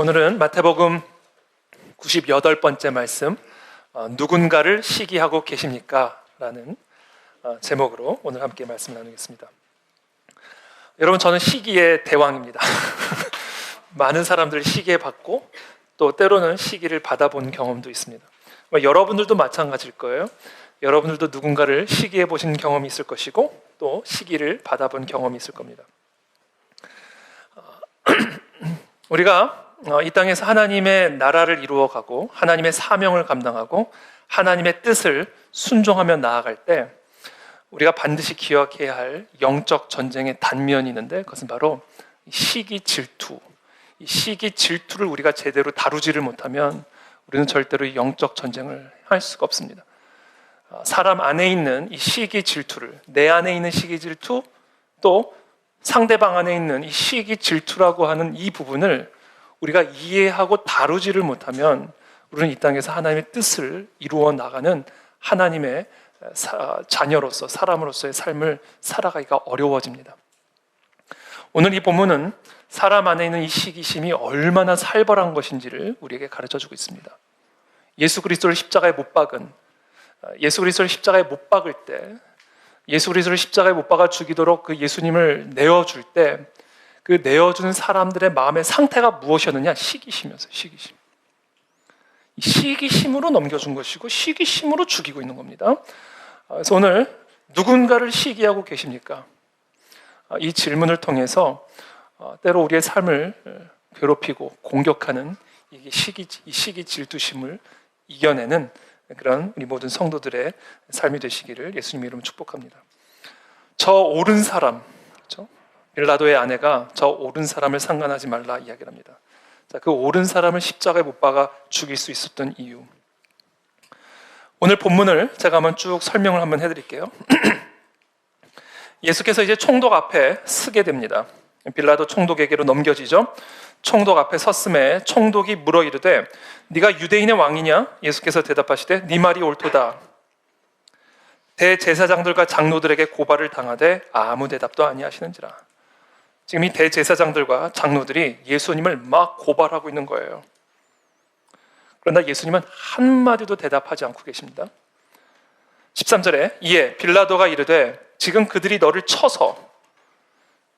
오늘은 마태복음 98번째 말씀, 누군가를 시기하고 계십니까? 라는 제목으로 오늘 함께 말씀 나누겠습니다. 여러분, 저는 시기의 대왕입니다. 많은 사람들 시기에 받고 또 때로는 시기를 받아본 경험도 있습니다. 여러분들도 마찬가지일 거예요. 여러분들도 누군가를 시기해 보신 경험이 있을 것이고 또 시기를 받아본 경험이 있을 겁니다. 우리가 이 땅에서 하나님의 나라를 이루어가고 하나님의 사명을 감당하고 하나님의 뜻을 순종하며 나아갈 때 우리가 반드시 기억해야 할 영적 전쟁의 단면이 있는데 그것은 바로 시기 질투. 이 시기 질투를 우리가 제대로 다루지를 못하면 우리는 절대로 이 영적 전쟁을 할 수가 없습니다. 사람 안에 있는 이 시기 질투를, 내 안에 있는 시기 질투, 또 상대방 안에 있는 이 시기 질투라고 하는 이 부분을 우리가 이해하고 다루지를 못하면 우리는 이 땅에서 하나님의 뜻을 이루어 나가는 하나님의 자녀로서, 사람으로서의 삶을 살아가기가 어려워집니다. 오늘 이 본문은 사람 안에 있는 이 시기심이 얼마나 살벌한 것인지를 우리에게 가르쳐주고 있습니다. 예수 그리스도를 십자가에 못 박은, 예수 그리스도를 십자가에 못 박을 때, 예수 그리스도를 십자가에 못 박아 죽이도록 그 예수님을 내어줄 때 그 내어주는 사람들의 마음의 상태가 무엇이었느냐? 시기심이었어요. 시기심. 이 시기심으로 넘겨준 것이고 시기심으로 죽이고 있는 겁니다. 그래서 오늘 누군가를 시기하고 계십니까? 이 질문을 통해서 때로 우리의 삶을 괴롭히고 공격하는 이 시기 질투심을 이겨내는 그런 우리 모든 성도들의 삶이 되시기를 예수님 이름으로 축복합니다. 저 옳은 사람, 그렇죠? 빌라도의 아내가 저 옳은 사람을 상관하지 말라 이야기를 합니다. 자, 그 옳은 사람을 십자가에 못 박아 죽일 수 있었던 이유. 오늘 본문을 제가 한번 쭉 설명을 한번 해드릴게요. 예수께서 이제 총독 앞에 서게 됩니다. 빌라도 총독에게로 넘겨지죠. 총독 앞에 섰음에 총독이 물어 이르되 네가 유대인의 왕이냐? 예수께서 대답하시되 네 말이 옳도다. 대제사장들과 장로들에게 고발을 당하되 아무 대답도 아니하시는지라. 지금 이 대제사장들과 장로들이 예수님을 막 고발하고 있는 거예요. 그러나 예수님은 한마디도 대답하지 않고 계십니다. 13절에 이에 빌라도가 이르되 지금 그들이 너를 쳐서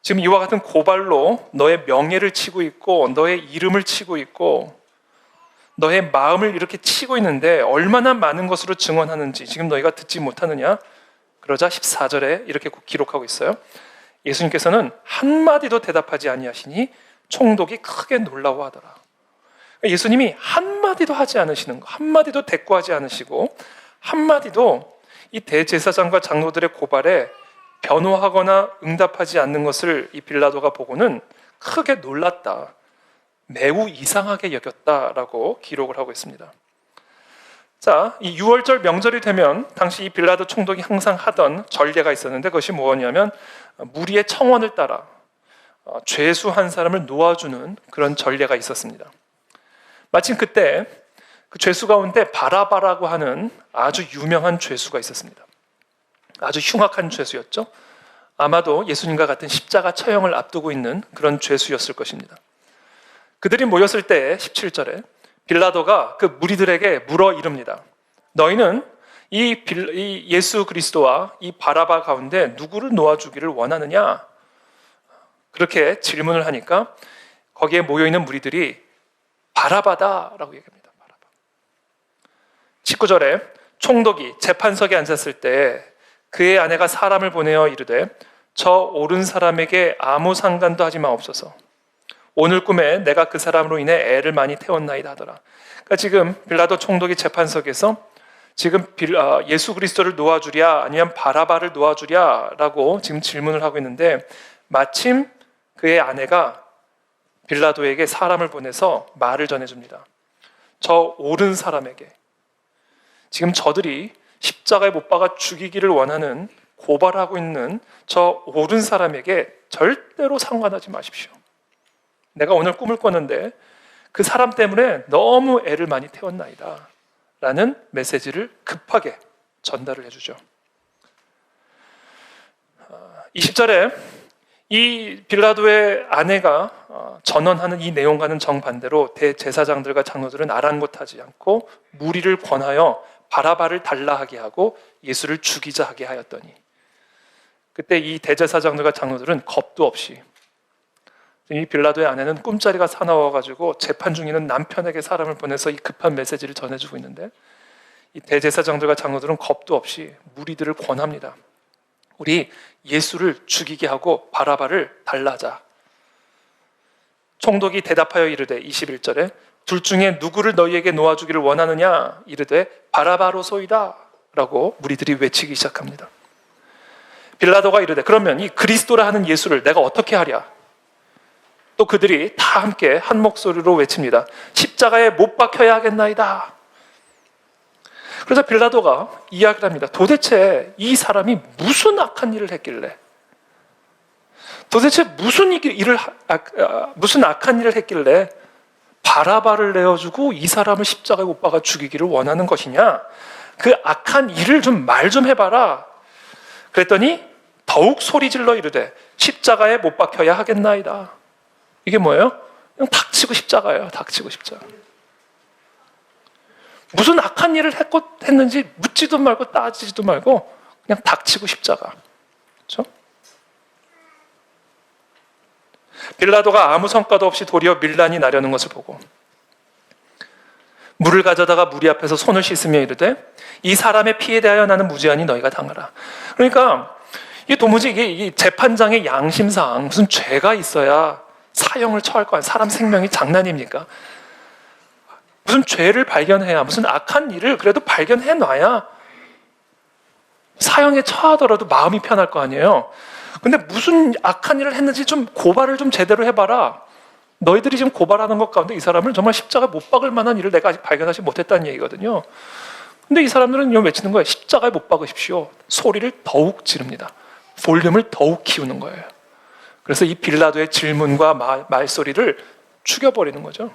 지금 이와 같은 고발로 너의 명예를 치고 있고 너의 이름을 치고 있고 너의 마음을 이렇게 치고 있는데 얼마나 많은 것으로 증언하는지 지금 너희가 듣지 못하느냐? 그러자 14절에 이렇게 기록하고 있어요. 예수님께서는 한마디도 대답하지 아니하시니 총독이 크게 놀라워하더라. 예수님이 한마디도 하지 않으시는 거, 한마디도 대꾸하지 않으시고 한마디도 이 대제사장과 장로들의 고발에 변호하거나 응답하지 않는 것을 이 빌라도가 보고는 크게 놀랐다. 매우 이상하게 여겼다라고 기록을 하고 있습니다. 자, 이 6월절 명절이 되면 당시 이 빌라도 총독이 항상 하던 전례가 있었는데 그것이 뭐냐면 무리의 청원을 따라 죄수 한 사람을 놓아주는 그런 전례가 있었습니다. 마침 그때 그 죄수 가운데 바라바라고 하는 아주 유명한 죄수가 있었습니다. 아주 흉악한 죄수였죠. 아마도 예수님과 같은 십자가 처형을 앞두고 있는 그런 죄수였을 것입니다. 그들이 모였을 때 17절에 빌라도가 그 무리들에게 물어 이릅니다. 너희는 이 예수 그리스도와 이 바라바 가운데 누구를 놓아주기를 원하느냐? 그렇게 질문을 하니까 거기에 모여있는 무리들이 바라바다라고 얘기합니다. 바라바. 19절에 총독이 재판석에 앉았을 때 그의 아내가 사람을 보내어 이르되 저 옳은 사람에게 아무 상관도 하지 마옵소서. 오늘 꿈에 내가 그 사람으로 인해 애를 많이 태웠나이다 하더라. 그러니까 지금 빌라도 총독이 재판석에서 지금 예수 그리스도를 놓아주랴 아니면 바라바를 놓아주랴 라고 지금 질문을 하고 있는데 마침 그의 아내가 빌라도에게 사람을 보내서 말을 전해줍니다. 저 옳은 사람에게, 지금 저들이 십자가에 못 박아 죽이기를 원하는 고발하고 있는 저 옳은 사람에게 절대로 상관하지 마십시오. 내가 오늘 꿈을 꿨는데 그 사람 때문에 너무 애를 많이 태웠나이다 라는 메시지를 급하게 전달을 해주죠. 20절에 이 빌라도의 아내가 전언하는 이 내용과는 정반대로 대제사장들과 장로들은 아랑곳하지 않고 무리를 권하여 바라바를 달라하게 하고 예수를 죽이자 하게 하였더니, 그때 이 대제사장들과 장로들은 겁도 없이, 이 빌라도의 아내는 꿈자리가 사나워가지고 재판 중에는 남편에게 사람을 보내서 이 급한 메시지를 전해주고 있는데, 이 대제사장들과 장로들은 겁도 없이 무리들을 권합니다. 우리 예수를 죽이게 하고 바라바를 달라하자. 총독이 대답하여 이르되 21절에 둘 중에 누구를 너희에게 놓아주기를 원하느냐 이르되 바라바로소이다 라고 무리들이 외치기 시작합니다. 빌라도가 이르되 그러면 이 그리스도라 하는 예수를 내가 어떻게 하랴? 또 그들이 다 함께 한 목소리로 외칩니다. 십자가에 못 박혀야 하겠나이다. 그래서 빌라도가 이야기를 합니다. 도대체 이 사람이 무슨 악한 일을 했길래, 도대체 무슨 악한 일을 했길래 바라바를 내어주고 이 사람을 십자가에 못 박아 죽이기를 원하는 것이냐? 그 악한 일을 좀 말 좀 해봐라. 그랬더니 더욱 소리질러 이르되 십자가에 못 박혀야 하겠나이다. 이게 뭐예요? 그냥 닥치고 십자가예요. 닥치고 십자가. 무슨 악한 일을 했는지 묻지도 말고 따지지도 말고 그냥 닥치고 십자가. 그렇죠? 빌라도가 아무 성과도 없이 도리어 밀란이 나려는 것을 보고 물을 가져다가 무리 앞에서 손을 씻으며 이르되 이 사람의 피에 대하여 나는 무죄하니 너희가 당하라. 그러니까 이게 도무지 이게 재판장의 양심상 무슨 죄가 있어야 사형을 처할 거 아니에요. 사람 생명이 장난입니까? 무슨 죄를 발견해야, 무슨 악한 일을 그래도 발견해놔야 사형에 처하더라도 마음이 편할 거 아니에요. 근데 무슨 악한 일을 했는지 좀 고발을 좀 제대로 해봐라. 너희들이 지금 고발하는 것 가운데 이 사람을 정말 십자가에 못 박을 만한 일을 내가 아직 발견하지 못했다는 얘기거든요. 근데 이 사람들은 이런 외치는 거예요. 십자가에 못 박으십시오. 소리를 더욱 지릅니다. 볼륨을 더욱 키우는 거예요. 그래서 이 빌라도의 질문과 말소리를 죽여버리는 거죠.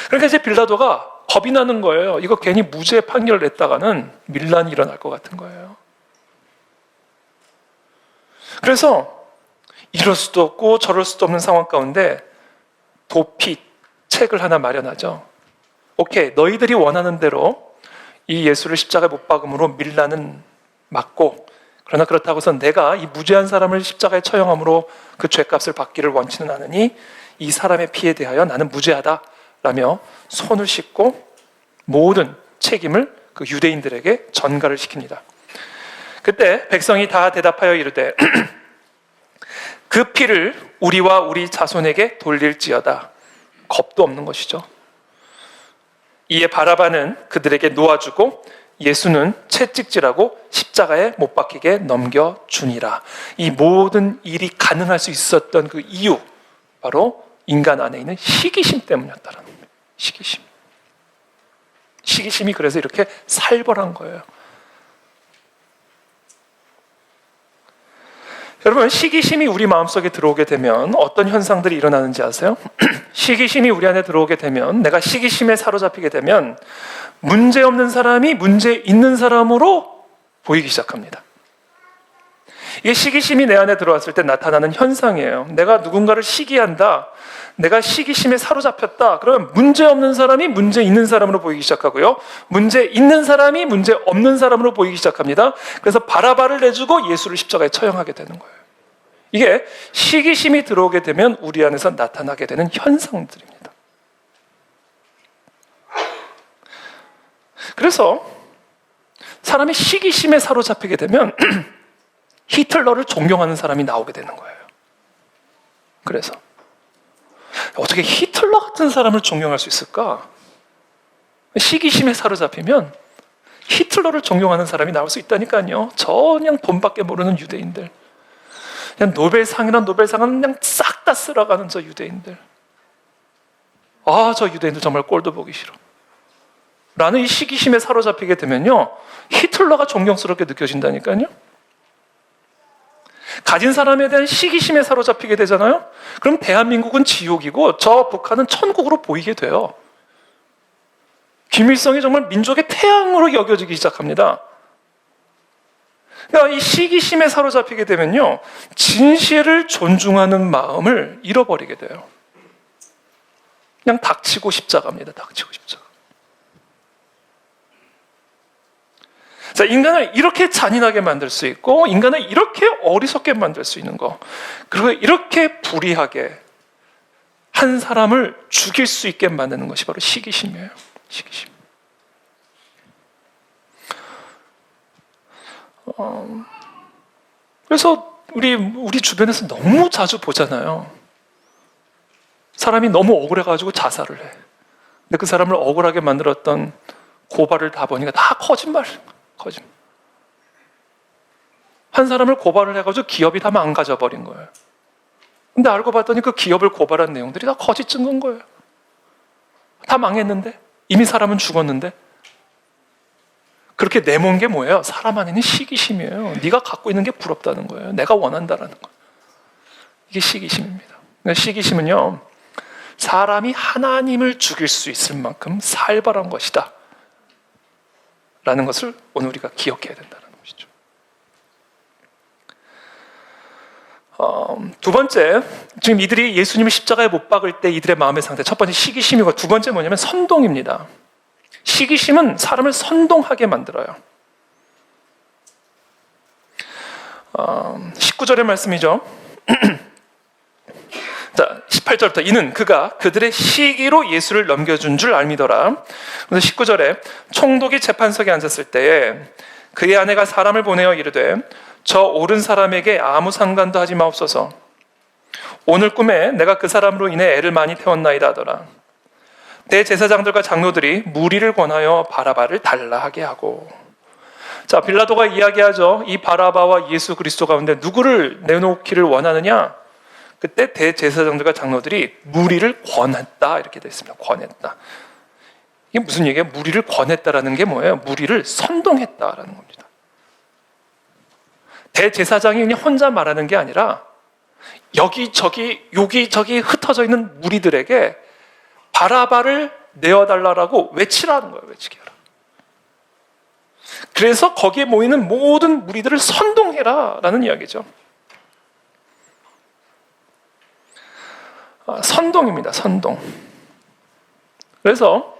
그러니까 이제 빌라도가 겁이 나는 거예요. 이거 괜히 무죄 판결을 냈다가는 밀란이 일어날 것 같은 거예요. 그래서 이럴 수도 없고 저럴 수도 없는 상황 가운데 도피 책을 하나 마련하죠. 오케이, 너희들이 원하는 대로 이 예수를 십자가에 못 박음으로 밀란은 맞고, 그러나 그렇다고 해서 내가 이 무죄한 사람을 십자가에 처형함으로 그 죄값을 받기를 원치는 않으니 이 사람의 피에 대하여 나는 무죄하다 라며 손을 씻고 모든 책임을 그 유대인들에게 전가를 시킵니다. 그때 백성이 다 대답하여 이르되 그 피를 우리와 우리 자손에게 돌릴지어다. 겁도 없는 것이죠. 이에 바라바는 그들에게 놓아주고 예수는 채찍질하고 십자가에 못 박히게 넘겨주니라. 이 모든 일이 가능할 수 있었던 그 이유, 바로 인간 안에 있는 시기심 때문이었다는 거예요. 시기심이 그래서 이렇게 살벌한 거예요. 여러분, 시기심이 우리 마음속에 들어오게 되면 어떤 현상들이 일어나는지 아세요? 시기심이 우리 안에 들어오게 되면, 내가 시기심에 사로잡히게 되면 문제 없는 사람이 문제 있는 사람으로 보이기 시작합니다. 이게 시기심이 내 안에 들어왔을 때 나타나는 현상이에요. 내가 누군가를 시기한다, 내가 시기심에 사로잡혔다, 그러면 문제 없는 사람이 문제 있는 사람으로 보이기 시작하고요, 문제 있는 사람이 문제 없는 사람으로 보이기 시작합니다. 그래서 바라바를 내주고 예수를 십자가에 처형하게 되는 거예요. 이게 시기심이 들어오게 되면 우리 안에서 나타나게 되는 현상들입니다. 그래서 사람이 시기심에 사로잡히게 되면 히틀러를 존경하는 사람이 나오게 되는 거예요. 그래서 어떻게 히틀러 같은 사람을 존경할 수 있을까? 시기심에 사로잡히면 히틀러를 존경하는 사람이 나올 수 있다니까요. 그냥 돈밖에 모르는 유대인들, 그냥 노벨상이란 노벨상은 그냥 싹 다 쓸어가는 저 유대인들, 저 유대인들 정말 꼴도 보기 싫어 라는 이 시기심에 사로잡히게 되면요, 히틀러가 존경스럽게 느껴진다니까요. 가진 사람에 대한 시기심에 사로잡히게 되잖아요. 그럼 대한민국은 지옥이고 저 북한은 천국으로 보이게 돼요. 김일성이 정말 민족의 태양으로 여겨지기 시작합니다. 그러니까 이 시기심에 사로잡히게 되면요, 진실을 존중하는 마음을 잃어버리게 돼요. 그냥 닥치고 십자가입니다. 닥치고 십자가. 자, 인간을 이렇게 잔인하게 만들 수 있고, 인간을 이렇게 어리석게 만들 수 있는 거, 그리고 이렇게 불의하게 한 사람을 죽일 수 있게 만드는 것이 바로 시기심이에요. 시기심. 그래서 우리 주변에서 너무 자주 보잖아요. 사람이 너무 억울해가지고 자살을 해. 근데 그 사람을 억울하게 만들었던 고발을 다 보니까 다 거짓말. 한 사람을 고발을 해가지고 기업이 다 망가져버린 거예요. 근데 알고 봤더니 그 기업을 고발한 내용들이 다 거짓 증거인 거예요. 다 망했는데, 이미 사람은 죽었는데. 그렇게 내몬 게 뭐예요? 사람 안에는 시기심이에요. 네가 갖고 있는 게 부럽다는 거예요. 내가 원한다라는 거예요. 이게 시기심입니다. 그러니까 시기심은요, 사람이 하나님을 죽일 수 있을 만큼 살벌한 것이다 라는 것을 오늘 우리가 기억해야 된다는 것이죠. 두 번째, 지금 이들이 예수님을 십자가에 못 박을 때 이들의 마음의 상태, 첫 번째 시기심이고, 두 번째 뭐냐면 선동입니다. 시기심은 사람을 선동하게 만들어요. 19절의 말씀이죠. 자, 18절부터 이는 그가 그들의 시기로 예수를 넘겨준 줄 알미더라. 그래서 19절에 총독이 재판석에 앉았을 때에 그의 아내가 사람을 보내어 이르되 저 옳은 사람에게 아무 상관도 하지 마옵소서. 오늘 꿈에 내가 그 사람으로 인해 애를 많이 태웠나이다 하더라. 대제사장들과 장로들이 무리를 권하여 바라바를 달라 하게 하고. 자, 빌라도가 이야기하죠. 이 바라바와 예수 그리스도 가운데 누구를 내놓기를 원하느냐? 그때 대제사장들과 장로들이 무리를 권했다 이렇게 되어 있습니다. 권했다. 이게 무슨 얘기예요? 무리를 권했다라는 게 뭐예요? 무리를 선동했다라는 겁니다. 대제사장이 그냥 혼자 말하는 게 아니라 여기저기 흩어져 있는 무리들에게 바라바를 내어달라고 외치라는 거예요. 외치게 하라. 그래서 거기에 모이는 모든 무리들을 선동해라 라는 이야기죠. 선동입니다. 선동. 그래서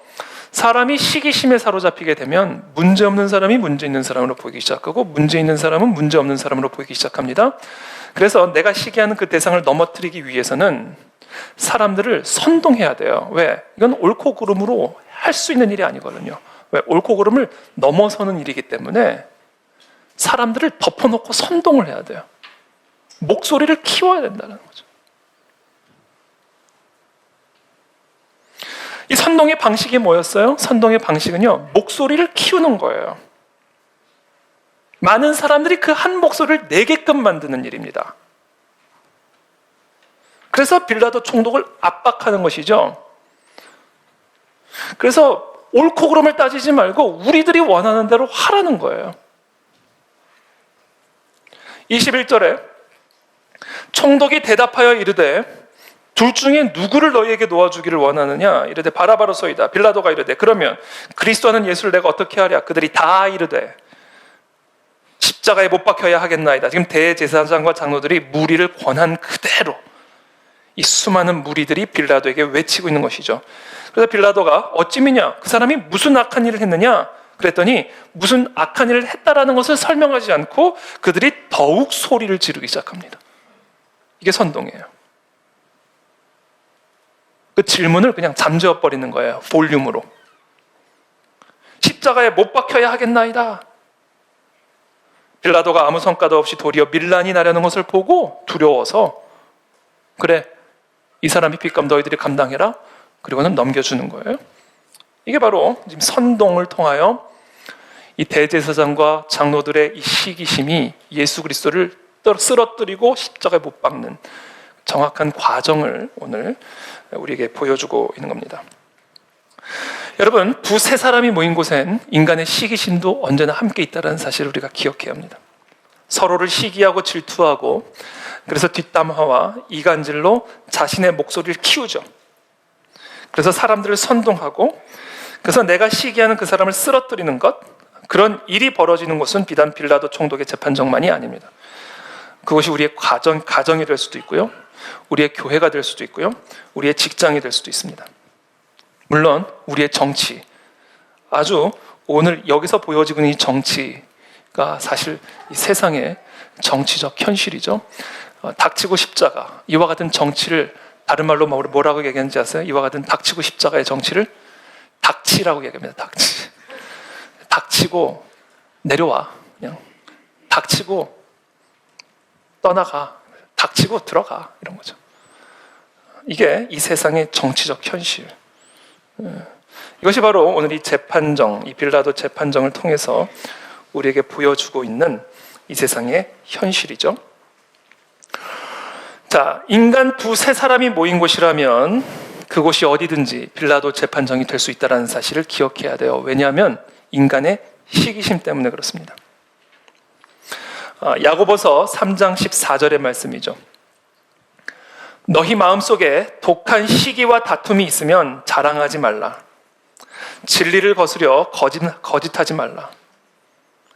사람이 시기심에 사로잡히게 되면 문제 없는 사람이 문제 있는 사람으로 보이기 시작하고 문제 있는 사람은 문제 없는 사람으로 보이기 시작합니다. 그래서 내가 시기하는 그 대상을 넘어뜨리기 위해서는 사람들을 선동해야 돼요. 왜? 이건 옳고 그름으로 할 수 있는 일이 아니거든요. 왜? 옳고 그름을 넘어서는 일이기 때문에 사람들을 덮어놓고 선동을 해야 돼요. 목소리를 키워야 된다는 거죠. 이 선동의 방식이 뭐였어요? 선동의 방식은요, 목소리를 키우는 거예요. 많은 사람들이 그 한 목소리를 내게끔 만드는 일입니다. 그래서 빌라도 총독을 압박하는 것이죠. 그래서 옳고 그름을 따지지 말고 우리들이 원하는 대로 하라는 거예요. 21절에 총독이 대답하여 이르되 둘 중에 누구를 너희에게 놓아주기를 원하느냐? 이르되 바라바로소이다. 빌라도가 이르되 그러면 그리스도는 예수를 내가 어떻게 하랴? 그들이 다 이르되 십자가에 못 박혀야 하겠나이다. 지금 대제사장과 장로들이 무리를 권한 그대로 이 수많은 무리들이 빌라도에게 외치고 있는 것이죠. 그래서 빌라도가 어찌미냐? 그 사람이 무슨 악한 일을 했느냐? 그랬더니 무슨 악한 일을 했다라는 것을 설명하지 않고 그들이 더욱 소리를 지르기 시작합니다. 이게 선동이에요. 그 질문을 그냥 잠재워버리는 거예요. 볼륨으로. 십자가에 못 박혀야 하겠나이다. 빌라도가 아무 성과도 없이 도리어 밀란이 나려는 것을 보고 두려워서 그래, 이 사람이 빚감 너희들이 감당해라. 그리고는 넘겨주는 거예요. 이게 바로 지금 선동을 통하여 이 대제사장과 장로들의 이 시기심이 예수 그리스도를 쓰러뜨리고 십자가에 못 박는 정확한 과정을 오늘 우리에게 보여주고 있는 겁니다. 여러분, 두세 사람이 모인 곳엔 인간의 시기심도 언제나 함께 있다는 사실을 우리가 기억해야 합니다. 서로를 시기하고 질투하고 그래서 뒷담화와 이간질로 자신의 목소리를 키우죠. 그래서 사람들을 선동하고 그래서 내가 시기하는 그 사람을 쓰러뜨리는 것, 그런 일이 벌어지는 곳은 비단 빌라도 총독의 재판정만이 아닙니다. 그것이 우리의 가정이 될 수도 있고요, 우리의 교회가 될 수도 있고요, 우리의 직장이 될 수도 있습니다. 물론 우리의 정치, 아주 오늘 여기서 보여지고 있는 이 정치가 사실 이 세상의 정치적 현실이죠. 닥치고 십자가, 이와 같은 정치를 다른 말로 뭐라고 얘기하는지 아세요? 이와 같은 닥치고 십자가의 정치를 닥치라고 얘기합니다. 닥치고 내려와, 그냥 닥치고 떠나가, 닥치고 들어가, 이런 거죠. 이게 이 세상의 정치적 현실. 이것이 바로 오늘 이 재판정, 이 빌라도 재판정을 통해서 우리에게 보여주고 있는 이 세상의 현실이죠. 자, 인간 두세 사람이 모인 곳이라면 그곳이 어디든지 빌라도 재판정이 될 수 있다는 사실을 기억해야 돼요. 왜냐하면 인간의 시기심 때문에 그렇습니다. 야고보서 3장 14절의 말씀이죠. 너희 마음속에 독한 시기와 다툼이 있으면 자랑하지 말라. 진리를 거스려 거짓하지 말라.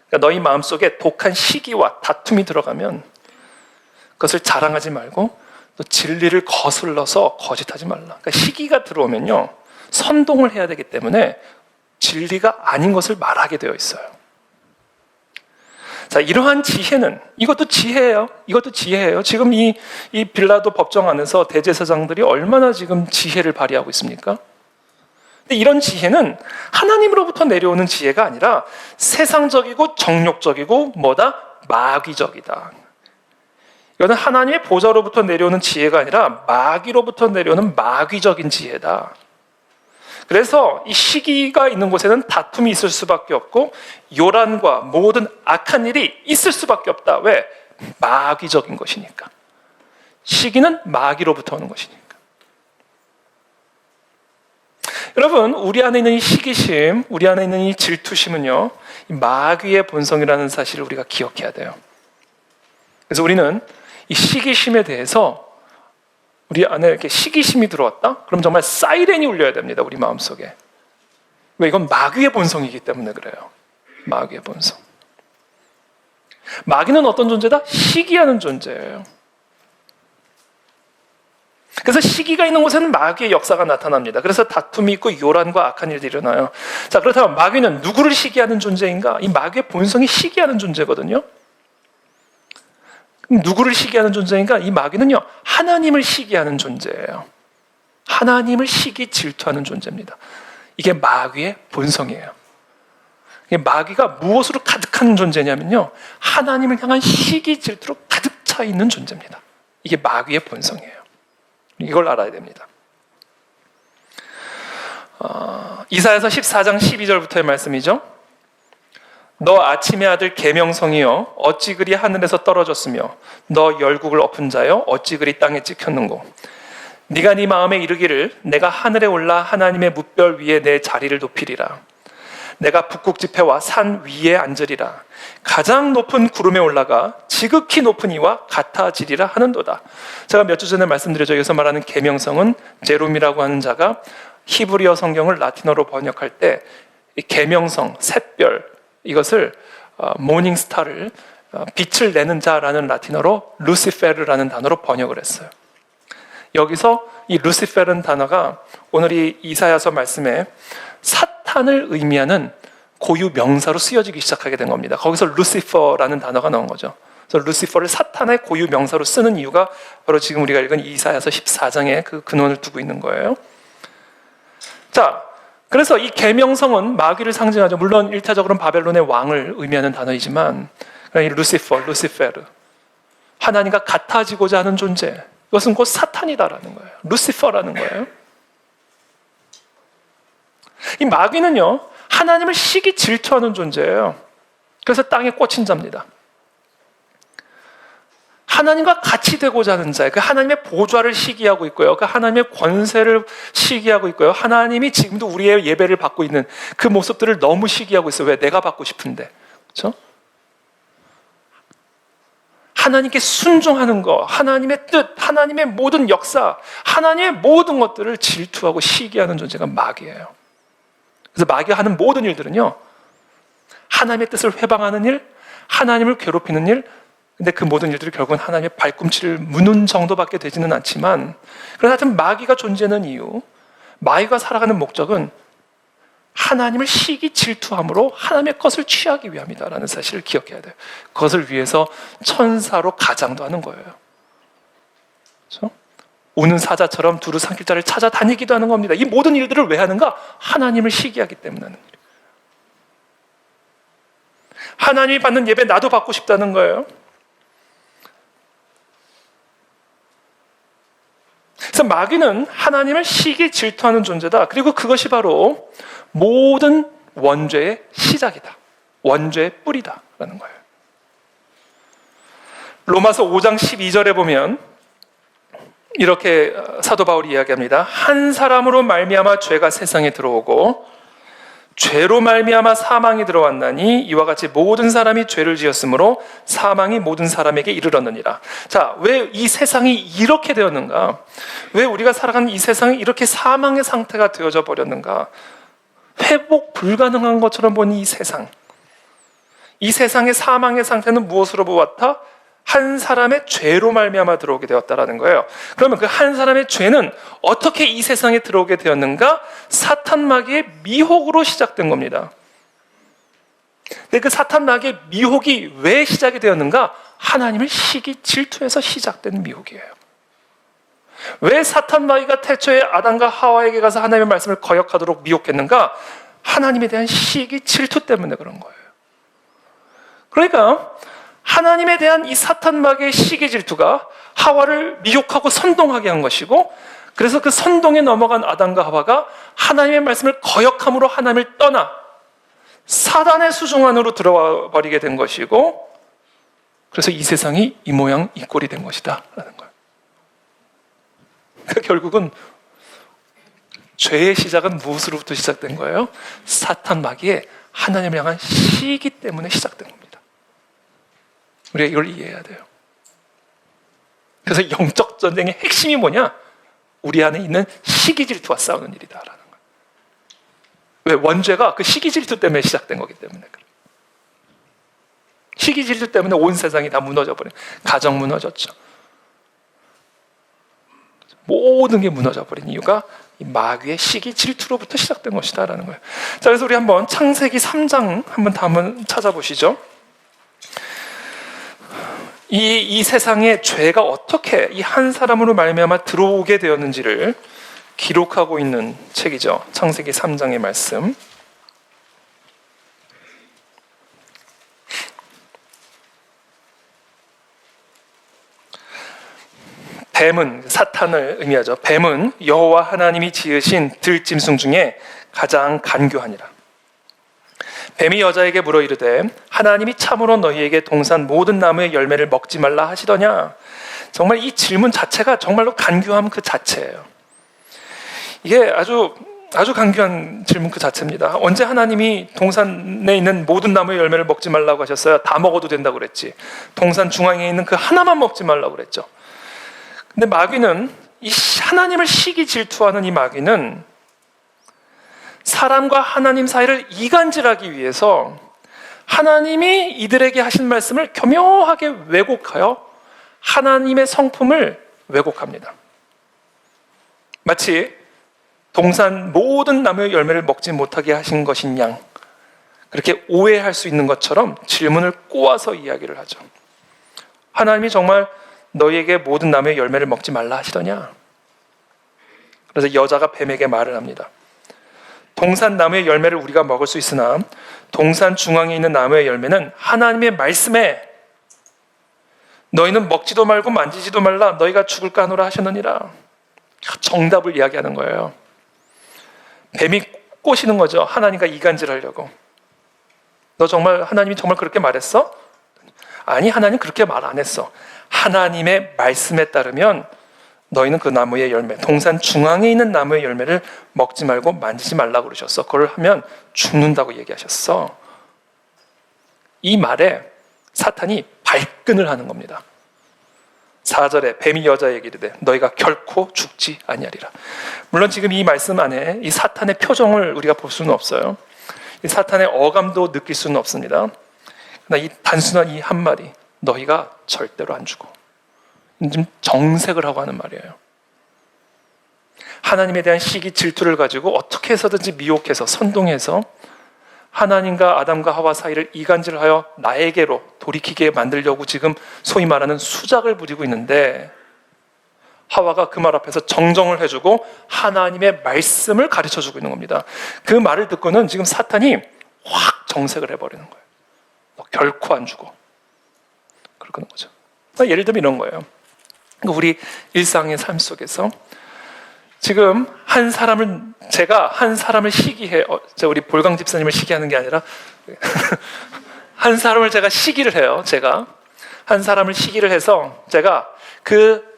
그러니까 너희 마음속에 독한 시기와 다툼이 들어가면 그것을 자랑하지 말고 또 진리를 거슬러서 거짓하지 말라. 그러니까 시기가 들어오면요, 선동을 해야 되기 때문에 진리가 아닌 것을 말하게 되어 있어요. 자, 이러한 지혜는, 이것도 지혜예요. 지금 이 빌라도 법정 안에서 대제사장들이 얼마나 지금 지혜를 발휘하고 있습니까? 근데 이런 지혜는 하나님으로부터 내려오는 지혜가 아니라 세상적이고 정욕적이고 마귀적이다. 이거는 하나님의 보좌로부터 내려오는 지혜가 아니라 마귀로부터 내려오는 마귀적인 지혜다. 그래서 이 시기가 있는 곳에는 다툼이 있을 수밖에 없고 요란과 모든 악한 일이 있을 수밖에 없다. 왜? 마귀적인 것이니까. 시기는 마귀로부터 오는 것이니까. 여러분, 우리 안에 있는 이 시기심, 우리 안에 있는 이 질투심은요, 이 마귀의 본성이라는 사실을 우리가 기억해야 돼요. 그래서 우리는 이 시기심에 대해서, 우리 안에 이렇게 시기심이 들어왔다? 그럼 정말 사이렌이 울려야 됩니다, 우리 마음속에. 왜? 이건 마귀의 본성이기 때문에 그래요. 마귀의 본성. 마귀는 어떤 존재다? 시기하는 존재예요. 그래서 시기가 있는 곳에는 마귀의 역사가 나타납니다. 그래서 다툼이 있고 요란과 악한 일들이 일어나요. 자, 그렇다면 마귀는 누구를 시기하는 존재인가? 이 마귀의 본성이 시기하는 존재거든요. 누구를 시기하는 존재인가? 이 마귀는요, 하나님을 시기하는 존재예요. 하나님을 질투하는 존재입니다. 이게 마귀의 본성이에요. 마귀가 무엇으로 가득한 존재냐면요, 하나님을 향한 질투로 가득 차 있는 존재입니다. 이게 마귀의 본성이에요. 이걸 알아야 됩니다. 이사야서 14장 12절부터의 말씀이죠. 너 아침의 아들 계명성이여 어찌 그리 하늘에서 떨어졌으며 너 열국을 엎은 자여 어찌 그리 땅에 찍혔는고. 네가 네 마음에 이르기를 내가 하늘에 올라 하나님의 뭇별 위에 내 자리를 높이리라. 내가 북극 지폐와 산 위에 앉으리라. 가장 높은 구름에 올라가 지극히 높은 이와 같아지리라 하는도다. 제가 몇 주 전에 말씀드렸죠. 여기서 말하는 계명성은 제롬이라고 하는 자가 히브리어 성경을 라틴어로 번역할 때 이 계명성, 샛별, 이것을 모닝스타를 빛을 내는 자라는 라틴어로 루시페르라는 단어로 번역을 했어요. 여기서 이 루시페르는 단어가 오늘 이 이사야서 말씀에 사탄을 의미하는 고유 명사로 쓰여지기 시작하게 된 겁니다. 거기서 루시퍼라는 단어가 나온 거죠. 그래서 루시퍼를 사탄의 고유 명사로 쓰는 이유가 바로 지금 우리가 읽은 이사야서 14장에 그 근원을 두고 있는 거예요. 자, 그래서 이 계명성은 마귀를 상징하죠. 물론 일차적으로는 바벨론의 왕을 의미하는 단어이지만 이 루시페르, 하나님과 같아지고자 하는 존재, 이것은 곧 사탄이다라는 거예요. 루시퍼라는 거예요. 이 마귀는요, 하나님을 질투하는 존재예요. 그래서 땅에 꽂힌 자입니다. 하나님과 같이 되고자 하는 자예요. 그 하나님의 보좌를 시기하고 있고요. 그 하나님의 권세를 시기하고 있고요. 하나님이 지금도 우리의 예배를 받고 있는 그 모습들을 너무 시기하고 있어요. 왜? 내가 받고 싶은데. 그렇죠? 하나님께 순종하는 것, 하나님의 뜻, 하나님의 모든 역사, 하나님의 모든 것들을 질투하고 시기하는 존재가 마귀예요. 그래서 마귀가 하는 모든 일들은요, 하나님의 뜻을 회방하는 일, 하나님을 괴롭히는 일, 근데 그 모든 일들이 결국은 하나님의 발꿈치를 무는 정도밖에 되지는 않지만, 그러나 하여튼 마귀가 존재하는 이유, 마귀가 살아가는 목적은 하나님을 시기 질투함으로 하나님의 것을 취하기 위함이다라는 사실을 기억해야 돼요. 그것을 위해서 천사로 가장도 하는 거예요. 그렇죠? 우는 사자처럼 두루 산길자를 찾아다니기도 하는 겁니다. 이 모든 일들을 왜 하는가? 하나님을 시기하기 때문에 하는 거예요. 하나님이 받는 예배 나도 받고 싶다는 거예요. 그래서 마귀는 하나님을 시기 질투하는 존재다. 그리고 그것이 바로 모든 원죄의 시작이다. 원죄의 뿌리다 라는 거예요. 로마서 5장 12절에 보면 이렇게 사도 바울이 이야기합니다. 한 사람으로 말미암아 죄가 세상에 들어오고 죄로 말미암아 사망이 들어왔나니 이와 같이 모든 사람이 죄를 지었으므로 사망이 모든 사람에게 이르렀느니라. 자, 왜 이 세상이 이렇게 되었는가? 왜 우리가 살아가는 이 세상이 이렇게 사망의 상태가 되어져 버렸는가? 회복 불가능한 것처럼 보는 이 세상. 이 세상의 사망의 상태는 무엇으로 보았다? 한 사람의 죄로 말미암아 들어오게 되었다라는 거예요. 그러면 그 한 사람의 죄는 어떻게 이 세상에 들어오게 되었는가? 사탄 마귀의 미혹으로 시작된 겁니다. 근데 그 사탄 마귀의 미혹이 왜 시작이 되었는가? 하나님을 시기 질투해서 시작된 미혹이에요. 왜 사탄 마귀가 태초에 아담과 하와에게 가서 하나님의 말씀을 거역하도록 미혹했는가? 하나님에 대한 시기 질투 때문에 그런 거예요. 그러니까 하나님에 대한 이 사탄 마귀의 시기 질투가 하와를 미혹하고 선동하게 한 것이고, 그래서 그 선동에 넘어간 아담과 하와가 하나님의 말씀을 거역함으로 하나님을 떠나 사단의 수중 안으로 들어와 버리게 된 것이고, 그래서 이 세상이 이 모양 이 꼴이 된 것이다 라는 거예요. 그러니까 결국은 죄의 시작은 무엇으로부터 시작된 거예요? 사탄 마귀의 하나님을 향한 시기 때문에 시작된 겁니다. 우리가 이걸 이해해야 돼요. 그래서 영적 전쟁의 핵심이 뭐냐? 우리 안에 있는 시기 질투와 싸우는 일이다라는 거예요. 왜? 원죄가 그 시기 질투 때문에 시작된 거기 때문에 그래요. 시기 질투 때문에 온 세상이 다 무너져 버린, 가정 무너졌죠. 모든 게 무너져 버린 이유가 이 마귀의 시기 질투로부터 시작된 것이다라는 거예요. 자, 그래서 우리 한번 창세기 3장 한번 찾아보시죠. 이 세상에 죄가 어떻게 이 한 사람으로 말미암아 들어오게 되었는지를 기록하고 있는 책이죠. 창세기 3장의 말씀. 뱀은, 사탄을 의미하죠. 뱀은 여호와 하나님이 지으신 들짐승 중에 가장 간교하니라. 뱀이 여자에게 물어 이르되 하나님이 참으로 너희에게 동산 모든 나무의 열매를 먹지 말라 하시더냐? 정말 이 질문 자체가 정말로 간교함 그 자체예요. 이게 아주 간교한 질문 그 자체입니다. 언제 하나님이 동산에 있는 모든 나무의 열매를 먹지 말라고 하셨어요? 다 먹어도 된다고 그랬지. 동산 중앙에 있는 그 하나만 먹지 말라고 그랬죠. 근데 마귀는 이 하나님을 시기 질투하는 이 마귀는 사람과 하나님 사이를 이간질하기 위해서 하나님이 이들에게 하신 말씀을 교묘하게 왜곡하여 하나님의 성품을 왜곡합니다. 마치 동산 모든 나무의 열매를 먹지 못하게 하신 것인 양, 그렇게 오해할 수 있는 것처럼 질문을 꼬아서 이야기를 하죠. 하나님이 정말 너희에게 모든 나무의 열매를 먹지 말라 하시더냐? 그래서 여자가 뱀에게 말을 합니다. 동산 나무의 열매를 우리가 먹을 수 있으나 동산 중앙에 있는 나무의 열매는 하나님의 말씀에 너희는 먹지도 말고 만지지도 말라 너희가 죽을까 하노라 하셨느니라. 정답을 이야기하는 거예요. 뱀이 꼬시는 거죠. 하나님과 이간질하려고. 너 정말 하나님이 정말 그렇게 말했어? 아니, 하나님 그렇게 말 안 했어. 하나님의 말씀에 따르면 너희는 그 나무의 열매, 동산 중앙에 있는 나무의 열매를 먹지 말고 만지지 말라고 그러셨어. 그걸 하면 죽는다고 얘기하셨어. 이 말에 사탄이 발끈을 하는 겁니다. 4절에 뱀이 여자에게 이르되 너희가 결코 죽지 아니하리라. 물론 지금 이 말씀 안에 이 사탄의 표정을 우리가 볼 수는 없어요. 이 사탄의 어감도 느낄 수는 없습니다. 그러나 이 단순한 이 한마디, 너희가 절대로 안 죽어. 좀 정색을 하고 하는 말이에요. 하나님에 대한 시기 질투를 가지고 어떻게 해서든지 미혹해서 선동해서 하나님과 아담과 하와 사이를 이간질하여 나에게로 돌이키게 만들려고 지금 소위 말하는 수작을 부리고 있는데, 하와가 그 말 앞에서 정정을 해주고 하나님의 말씀을 가르쳐주고 있는 겁니다. 그 말을 듣고는 지금 사탄이 확 정색을 해버리는 거예요. 너 결코 안 죽어. 그러는 거죠. 예를 들면 이런 거예요. 우리 일상의 삶 속에서 지금 제가 한 사람을 시기해, 우리 볼강 집사님을 시기하는 게 아니라 한 사람을 제가 시기를 해요. 제가 한 사람을 시기를 해서 제가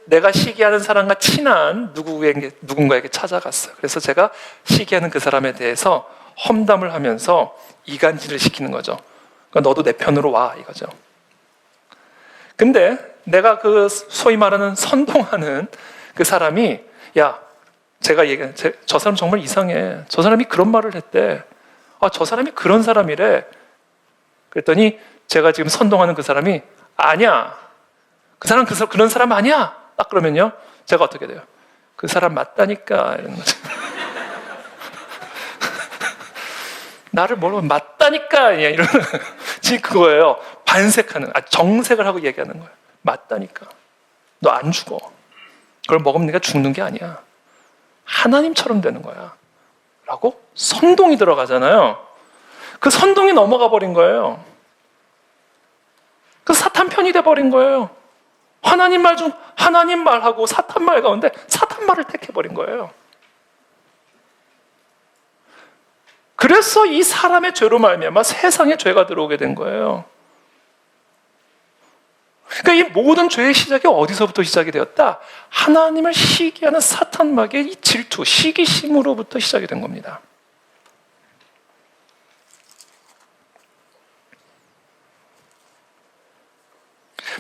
내가 시기하는 사람과 친한 누군가에게 찾아갔어요. 그래서 제가 시기하는 그 사람에 대해서 험담을 하면서 이간질을 시키는 거죠. 그러니까 너도 내 편으로 와, 이거죠. 근데 내가 그 소위 말하는 선동하는 그 사람이, 야, 저 사람 정말 이상해. 저 사람이 그런 말을 했대. 저 사람이 그런 사람이래. 그랬더니 제가 지금 선동하는 그 사람이, 아니야. 그 사람 그런 사람 아니야. 딱 그러면요, 제가 어떻게 돼요? 그 사람 맞다니까, 이런 거죠. 나를 뭐라고 맞다니까, 이런 지금 그거예요. 반색하는, 정색을 하고 얘기하는 거예요. 맞다니까. 너 안 죽어. 그걸 먹으면 네가 죽는 게 아니야. 하나님처럼 되는 거야. 라고 선동이 들어가잖아요. 그 선동이 넘어가 버린 거예요. 그 사탄 편이 돼 버린 거예요. 하나님 말하고 사탄 말 가운데 사탄 말을 택해버린 거예요. 그래서 이 사람의 죄로 말미암아 세상에 죄가 들어오게 된 거예요. 그러니까 이 모든 죄의 시작이 어디서부터 시작이 되었다? 하나님을 시기하는 사탄 마귀의 이 질투, 시기심으로부터 시작이 된 겁니다.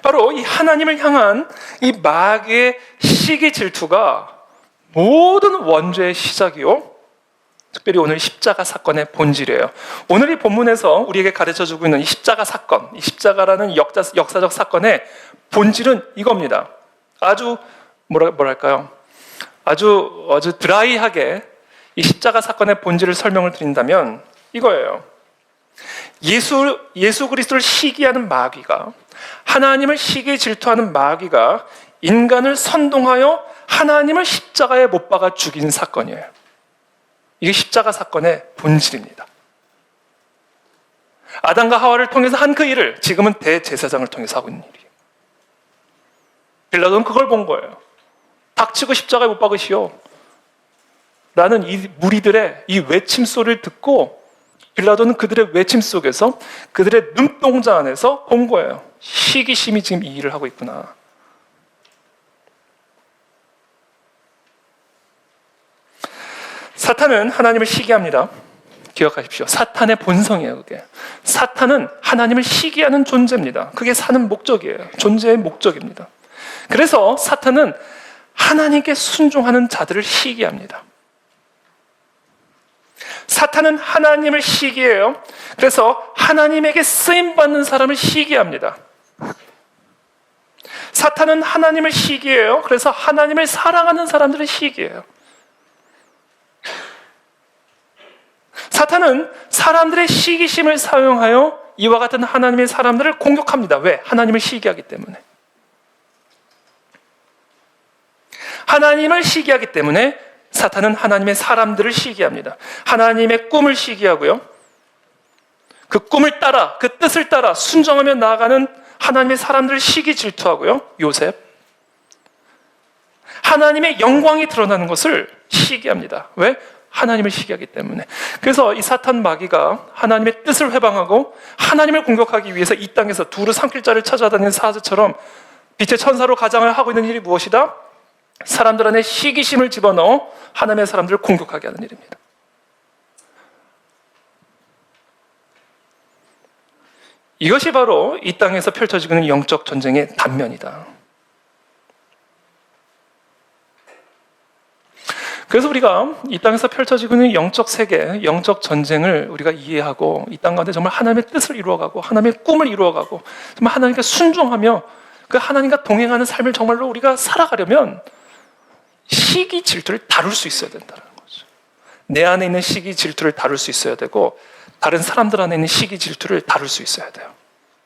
바로 이 하나님을 향한 이 마귀의 시기 질투가 모든 원죄의 시작이요, 특별히 오늘 십자가 사건의 본질이에요. 오늘 이 본문에서 우리에게 가르쳐주고 있는 이 십자가 사건, 이 십자가라는 역사적 사건의 본질은 이겁니다. 아주 뭐랄까요? 아주 드라이하게 이 십자가 사건의 본질을 설명을 드린다면 이거예요. 예수 그리스도를 시기하는 마귀가, 하나님을 시기에 질투하는 마귀가 인간을 선동하여 하나님을 십자가에 못 박아 죽인 사건이에요. 이게 십자가 사건의 본질입니다. 아담과 하와를 통해서 한 그 일을 지금은 대제사장을 통해서 하고 있는 일이에요. 빌라도는 그걸 본 거예요. 닥치고 십자가에 못 박으시오 라는 이 무리들의 이 외침 소리를 듣고 빌라도는 그들의 외침 속에서, 그들의 눈동자 안에서 본 거예요. 시기심이 지금 이 일을 하고 있구나. 사탄은 하나님을 시기합니다. 기억하십시오. 사탄의 본성이에요, 그게. 사탄은 하나님을 시기하는 존재입니다. 그게 사는 목적이에요. 존재의 목적입니다. 그래서 사탄은 하나님께 순종하는 자들을 시기합니다. 사탄은 하나님을 시기해요. 그래서 하나님에게 쓰임받는 사람을 시기합니다. 사탄은 하나님을 시기해요. 그래서 하나님을 사랑하는 사람들을 시기해요. 사탄은 사람들의 시기심을 사용하여 이와 같은 하나님의 사람들을 공격합니다. 왜? 하나님을 시기하기 때문에. 하나님을 시기하기 때문에 사탄은 하나님의 사람들을 시기합니다. 하나님의 꿈을 시기하고요, 그 꿈을 따라, 그 뜻을 따라 순종하며 나아가는 하나님의 사람들을 시기 질투하고요, 요셉. 하나님의 영광이 드러나는 것을 시기합니다. 왜? 하나님을 시기하기 때문에. 그래서 이 사탄 마귀가 하나님의 뜻을 회방하고 하나님을 공격하기 위해서 이 땅에서 두루 산길자를 찾아다니는 사자처럼 빛의 천사로 가장을 하고 있는 일이 무엇이다? 사람들 안에 시기심을 집어넣어 하나님의 사람들을 공격하게 하는 일입니다. 이것이 바로 이 땅에서 펼쳐지고 있는 영적 전쟁의 단면이다. 그래서 우리가 이 땅에서 펼쳐지고 있는 영적 세계, 영적 전쟁을 우리가 이해하고 이 땅 가운데 정말 하나님의 뜻을 이루어가고 하나님의 꿈을 이루어가고 정말 하나님께 순종하며 그 하나님과 동행하는 삶을 정말로 우리가 살아가려면 시기 질투를 다룰 수 있어야 된다는 거죠. 내 안에 있는 시기 질투를 다룰 수 있어야 되고 다른 사람들 안에 있는 시기 질투를 다룰 수 있어야 돼요.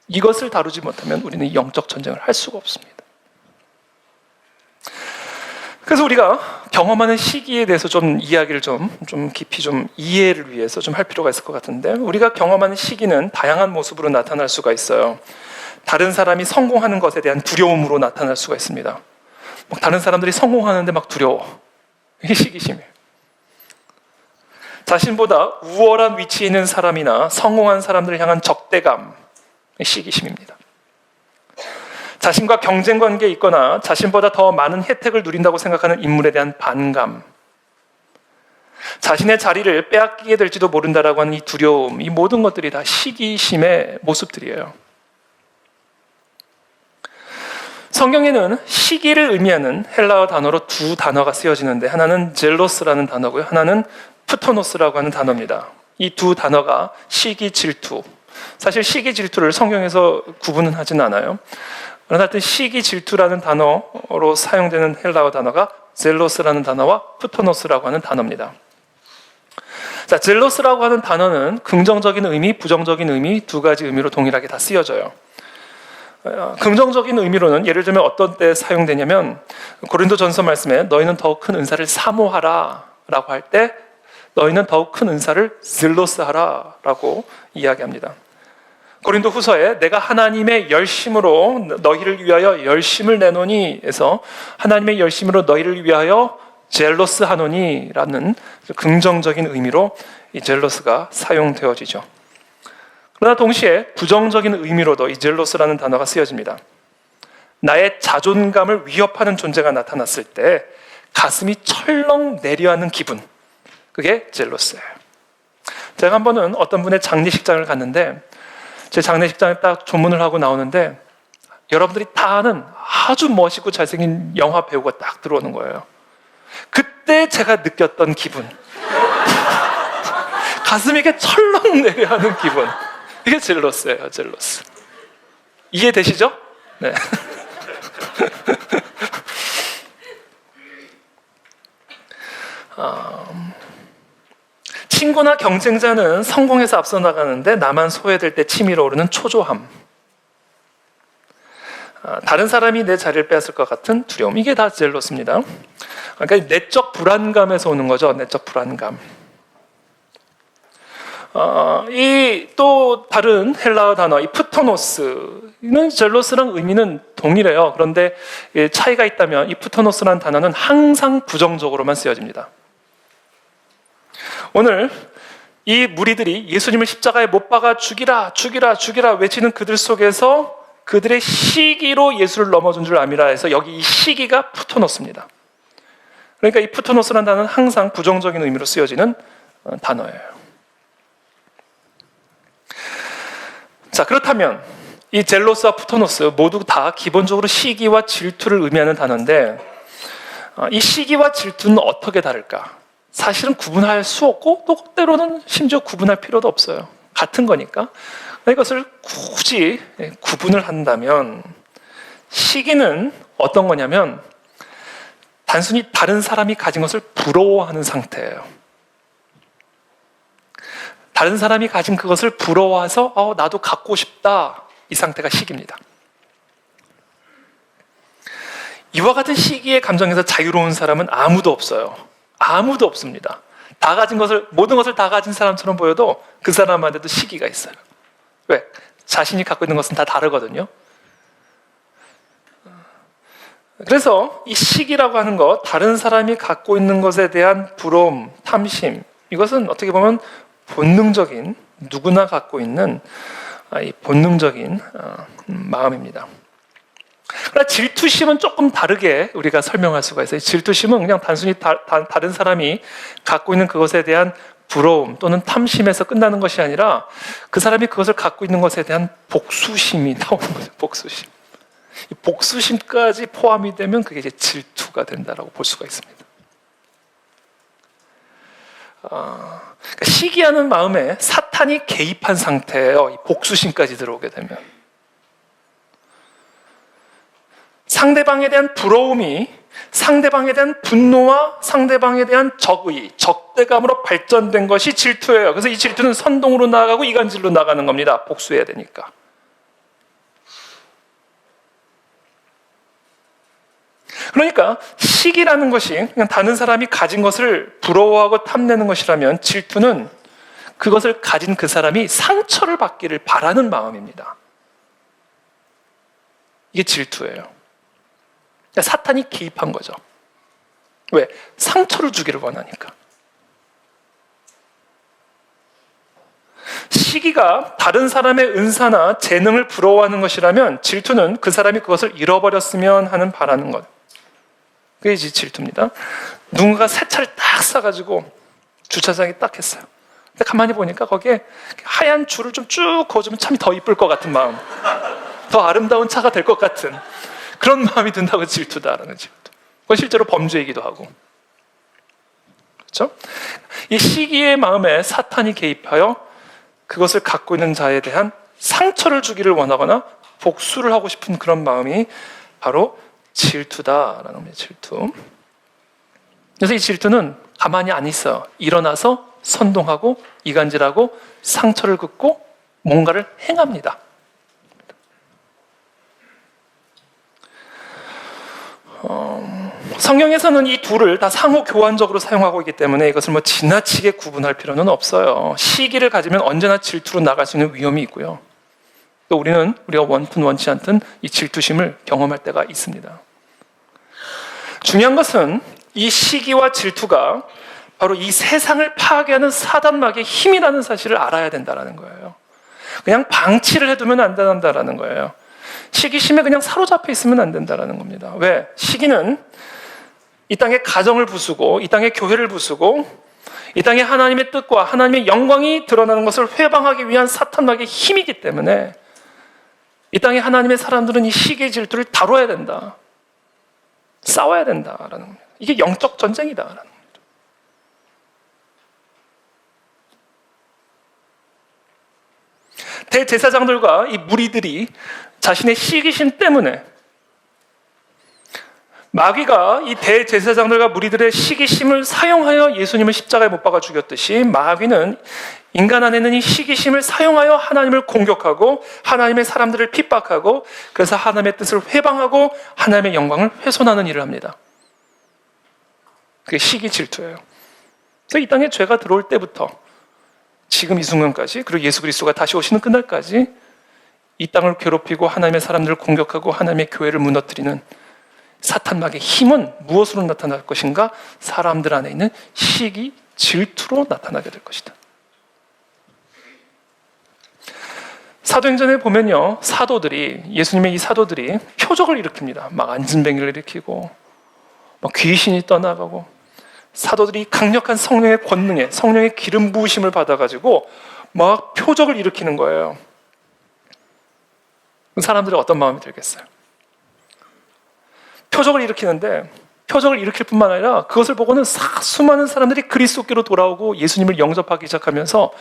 이것을 다루지 못하면 우리는 영적 전쟁을 할 수가 없습니다. 그래서 우리가 경험하는 시기에 대해서 좀 이야기를 좀 깊이 좀 이해를 위해서 좀 할 필요가 있을 것 같은데, 우리가 경험하는 시기는 다양한 모습으로 나타날 수가 있어요. 다른 사람이 성공하는 것에 대한 두려움으로 나타날 수가 있습니다. 다른 사람들이 성공하는데 막 두려워. 이게 시기심이에요. 자신보다 우월한 위치에 있는 사람이나 성공한 사람들을 향한 적대감, 시기심입니다. 자신과 경쟁 관계에 있거나 자신보다 더 많은 혜택을 누린다고 생각하는 인물에 대한 반감, 자신의 자리를 빼앗기게 될지도 모른다라고 하는 이 두려움, 이 모든 것들이 다 시기심의 모습들이에요. 성경에는 시기를 의미하는 헬라어 단어로 두 단어가 쓰여지는데, 하나는 젤로스라는 단어고요, 하나는 프토노스라고 하는 단어입니다. 이 두 단어가 시기 질투, 사실 시기 질투를 성경에서 구분은 하진 않아요. 그러나 하여튼 시기 질투라는 단어로 사용되는 헬라어 단어가 젤로스라는 단어와 프토노스라고 하는 단어입니다. 자, 젤로스라고 하는 단어는 긍정적인 의미, 부정적인 의미 두 가지 의미로 동일하게 다 쓰여져요. 긍정적인 의미로는 예를 들면 어떤 때 사용되냐면, 고린도전서 말씀에 너희는 더욱 큰 은사를 사모하라 라고 할 때 너희는 더욱 큰 은사를 젤로스하라 라고 이야기합니다. 고린도 후서에 내가 하나님의 열심으로 너희를 위하여 열심을 내노니 에서 하나님의 열심으로 너희를 위하여 젤로스 하노니 라는 긍정적인 의미로 이 젤로스가 사용되어지죠. 그러나 동시에 부정적인 의미로도 이 젤로스라는 단어가 쓰여집니다. 나의 자존감을 위협하는 존재가 나타났을 때 가슴이 철렁 내려앉는 기분, 그게 젤로스예요. 제가 한 번은 어떤 분의 장례식장을 갔는데, 제 장례식장에 딱 조문을 하고 나오는데 여러분들이 다 아는 아주 멋있고 잘생긴 영화 배우가 딱 들어오는 거예요. 그때 제가 느꼈던 기분, 가슴이 이렇게 철렁 내려앉는 기분, 이게 젤로스예요. 젤로스. 이해되시죠? 네. 친구나 경쟁자는 성공해서 앞서 나가는데 나만 소외될 때 치밀어 오르는 초조함, 다른 사람이 내 자리를 뺏을 것 같은 두려움, 이게 다 젤로스입니다. 그러니까 내적 불안감에서 오는 거죠. 내적 불안감. 이 또 다른 헬라어 단어, 이 프토노스는 젤로스랑 의미는 동일해요. 그런데 차이가 있다면 이 프토노스라는 단어는 항상 부정적으로만 쓰여집니다. 오늘 이 무리들이 예수님을 십자가에 못 박아 죽이라, 죽이라, 죽이라 외치는 그들 속에서 그들의 시기로 예수를 넘어준 줄 암이라 해서 여기 이 시기가 프토노스입니다. 그러니까 이 프토노스라는 단어는 항상 부정적인 의미로 쓰여지는 단어예요. 자, 그렇다면 이 젤로스와 프토노스 모두 다 기본적으로 시기와 질투를 의미하는 단어인데, 이 시기와 질투는 어떻게 다를까? 사실은 구분할 수 없고 또 때로는 심지어 구분할 필요도 없어요. 같은 거니까. 이것을 굳이 구분을 한다면 시기는 어떤 거냐면 단순히 다른 사람이 가진 것을 부러워하는 상태예요. 다른 사람이 가진 그것을 부러워해서 나도 갖고 싶다, 이 상태가 시기입니다. 이와 같은 시기의 감정에서 자유로운 사람은 아무도 없어요. 아무도 없습니다. 다 가진 것을, 모든 것을 다 가진 사람처럼 보여도 그 사람한테도 시기가 있어요. 왜? 자신이 갖고 있는 것은 다 다르거든요. 그래서 이 시기라고 하는 것, 다른 사람이 갖고 있는 것에 대한 부러움, 탐심, 이것은 어떻게 보면 본능적인, 누구나 갖고 있는 이 본능적인 마음입니다. 그러나 질투심은 조금 다르게 우리가 설명할 수가 있어요. 질투심은 그냥 단순히 다른 사람이 갖고 있는 그것에 대한 부러움 또는 탐심에서 끝나는 것이 아니라 그 사람이 그것을 갖고 있는 것에 대한 복수심이 나오는 거죠. 복수심. 이 복수심까지 포함이 되면 그게 이제 질투가 된다라고 볼 수가 있습니다. 그러니까 시기하는 마음에 사탄이 개입한 상태예요. 이 복수심까지 들어오게 되면 상대방에 대한 부러움이 상대방에 대한 분노와 상대방에 대한 적의, 적대감으로 발전된 것이 질투예요. 그래서 이 질투는 선동으로 나아가고 이간질로 나가는 겁니다. 복수해야 되니까. 그러니까 시기라는 것이 그냥 다른 사람이 가진 것을 부러워하고 탐내는 것이라면 질투는 그것을 가진 그 사람이 상처를 받기를 바라는 마음입니다. 이게 질투예요. 사탄이 개입한 거죠. 왜? 상처를 주기를 원하니까. 시기가 다른 사람의 은사나 재능을 부러워하는 것이라면 질투는 그 사람이 그것을 잃어버렸으면 하는 바라는 것. 그게 질투입니다. 누군가 새 차를 딱 사가지고 주차장에 딱 했어요. 근데 가만히 보니까 거기에 하얀 줄을 좀 쭉 그어주면 참 더 이쁠 것 같은 마음, 더 아름다운 차가 될 것 같은 그런 마음이 든다고 질투다라는 질투. 그건 실제로 범죄이기도 하고, 그렇죠? 이 시기의 마음에 사탄이 개입하여 그것을 갖고 있는 자에 대한 상처를 주기를 원하거나 복수를 하고 싶은 그런 마음이 바로 질투다라는 겁니다. 질투. 그래서 이 질투는 가만히 안 있어요. 일어나서 선동하고 이간질하고 상처를 긋고 뭔가를 행합니다. 성경에서는 이 둘을 다 상호 교환적으로 사용하고 있기 때문에 이것을 지나치게 구분할 필요는 없어요. 시기를 가지면 언제나 질투로 나갈 수 있는 위험이 있고요. 또 우리가 원푼 원치 않든 이 질투심을 경험할 때가 있습니다. 중요한 것은 이 시기와 질투가 바로 이 세상을 파괴하는 사단막의 힘이라는 사실을 알아야 된다는 거예요. 그냥 방치를 해두면 안 된다는 거예요. 시기심에 그냥 사로잡혀 있으면 안 된다는 겁니다. 왜? 시기는 이 땅의 가정을 부수고 이 땅의 교회를 부수고 이 땅에 하나님의 뜻과 하나님의 영광이 드러나는 것을 회방하기 위한 사탄막의 힘이기 때문에 이 땅에 하나님의 사람들은 이 시기의 질투를 다뤄야 된다. 싸워야 된다라는 겁니다. 이게 영적 전쟁이다라는 겁니다. 대제사장들과 이 무리들이 자신의 시기심 때문에 마귀가 이 대제사장들과 무리들의 시기심을 사용하여 예수님을 십자가에 못 박아 죽였듯이 마귀는 인간 안에 있는 이 시기심을 사용하여 하나님을 공격하고 하나님의 사람들을 핍박하고 그래서 하나님의 뜻을 회방하고 하나님의 영광을 훼손하는 일을 합니다. 그게 시기 질투예요. 그래서 이 땅에 죄가 들어올 때부터 지금 이 순간까지 그리고 예수 그리스도가 다시 오시는 그날까지 이 땅을 괴롭히고 하나님의 사람들을 공격하고 하나님의 교회를 무너뜨리는 사탄막의 힘은 무엇으로 나타날 것인가? 사람들 안에 있는 시기, 질투로 나타나게 될 것이다. 사도행전에 보면요, 예수님의 이 사도들이 표적을 일으킵니다. 막 안진뱅이를 일으키고 막 귀신이 떠나가고 사도들이 강력한 성령의 권능에 성령의 기름 부으심을 받아가지고 막 표적을 일으키는 거예요. 사람들이 어떤 마음이 들겠어요? 표적을 일으키는데 표적을 일으킬 뿐만 아니라 그것을 보고는 수많은 사람들이 그리스도께로 돌아오고 예수님을 영접하기 시작하면서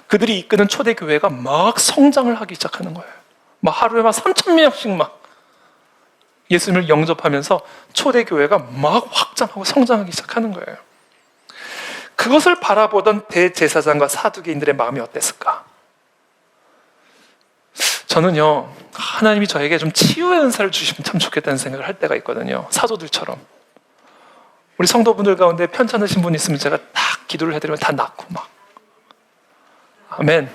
그들이 이끄는 초대교회가 막 성장을 하기 시작하는 거예요. 막 하루에 막 3,000명씩 막 예수님을 영접하면서 초대교회가 막 확장하고 성장하기 시작하는 거예요. 그것을 바라보던 대제사장과 사두개인들의 마음이 어땠을까? 저는요, 하나님이 저에게 좀 치유의 은사를 주시면 참 좋겠다는 생각을 할 때가 있거든요. 사도들처럼. 우리 성도분들 가운데 편찮으신 분 있으면 제가 딱 기도를 해드리면 다 낫고 막. 아멘.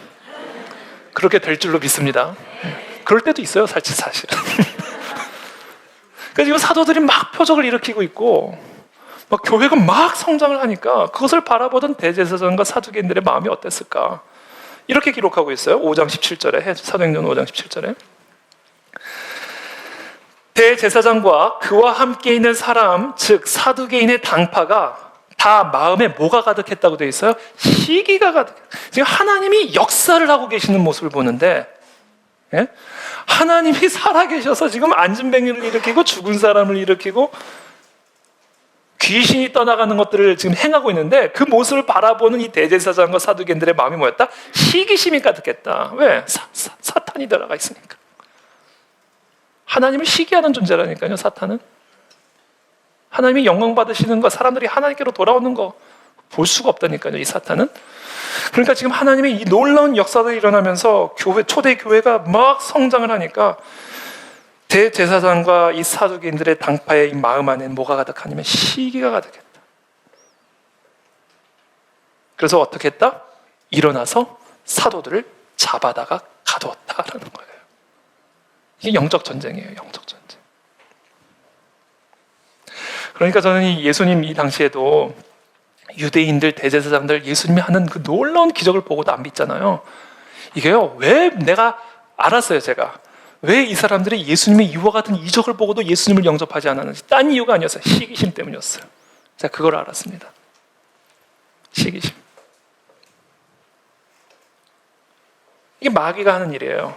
그렇게 될 줄로 믿습니다. 그럴 때도 있어요, 사실은. 그래서 지금 사도들이 막 표적을 일으키고 있고 막 교회가 막 성장을 하니까 그것을 바라보던 대제사장과 사두개인들의 마음이 어땠을까? 이렇게 기록하고 있어요. 5장 17절에 사도행전 5장 17절에 대제사장과 그와 함께 있는 사람 즉 사두개인의 당파가 다 마음에 뭐가 가득했다고 되어 있어요? 시기가 가득. 지금 하나님이 역사를 하고 계시는 모습을 보는데 예? 하나님이 살아계셔서 지금 안진뱅이를 일으키고 죽은 사람을 일으키고 귀신이 떠나가는 것들을 지금 행하고 있는데 그 모습을 바라보는 이 대제사장과 사두개인들의 마음이 뭐였다? 시기심이 가득했다. 왜? 사탄이 들어가 있으니까. 하나님을 시기하는 존재라니까요, 사탄은. 하나님이 영광 받으시는 거, 사람들이 하나님께로 돌아오는 거 볼 수가 없다니까요, 이 사탄은. 그러니까 지금 하나님의 이 놀라운 역사들이 일어나면서 초대 교회가 막 성장을 하니까 대제사장과 이 사두개인들의 당파의 이 마음 안에는 뭐가 가득하냐면 시기가 가득했다. 그래서 어떻게 했다? 일어나서 사도들을 잡아다가 가두었다라는 거예요. 이게 영적 전쟁이에요, 영적 전쟁. 그러니까 저는 이 예수님 이 당시에도 유대인들, 대제사장들 예수님이 하는 그 놀라운 기적을 보고도 안 믿잖아요. 이게요, 왜 내가 알았어요, 제가. 왜 이 사람들이 예수님의 이와 같은 이적을 보고도 예수님을 영접하지 않았는지. 딴 이유가 아니었어요. 시기심 때문이었어요. 제가 그걸 알았습니다. 시기심. 이게 마귀가 하는 일이에요.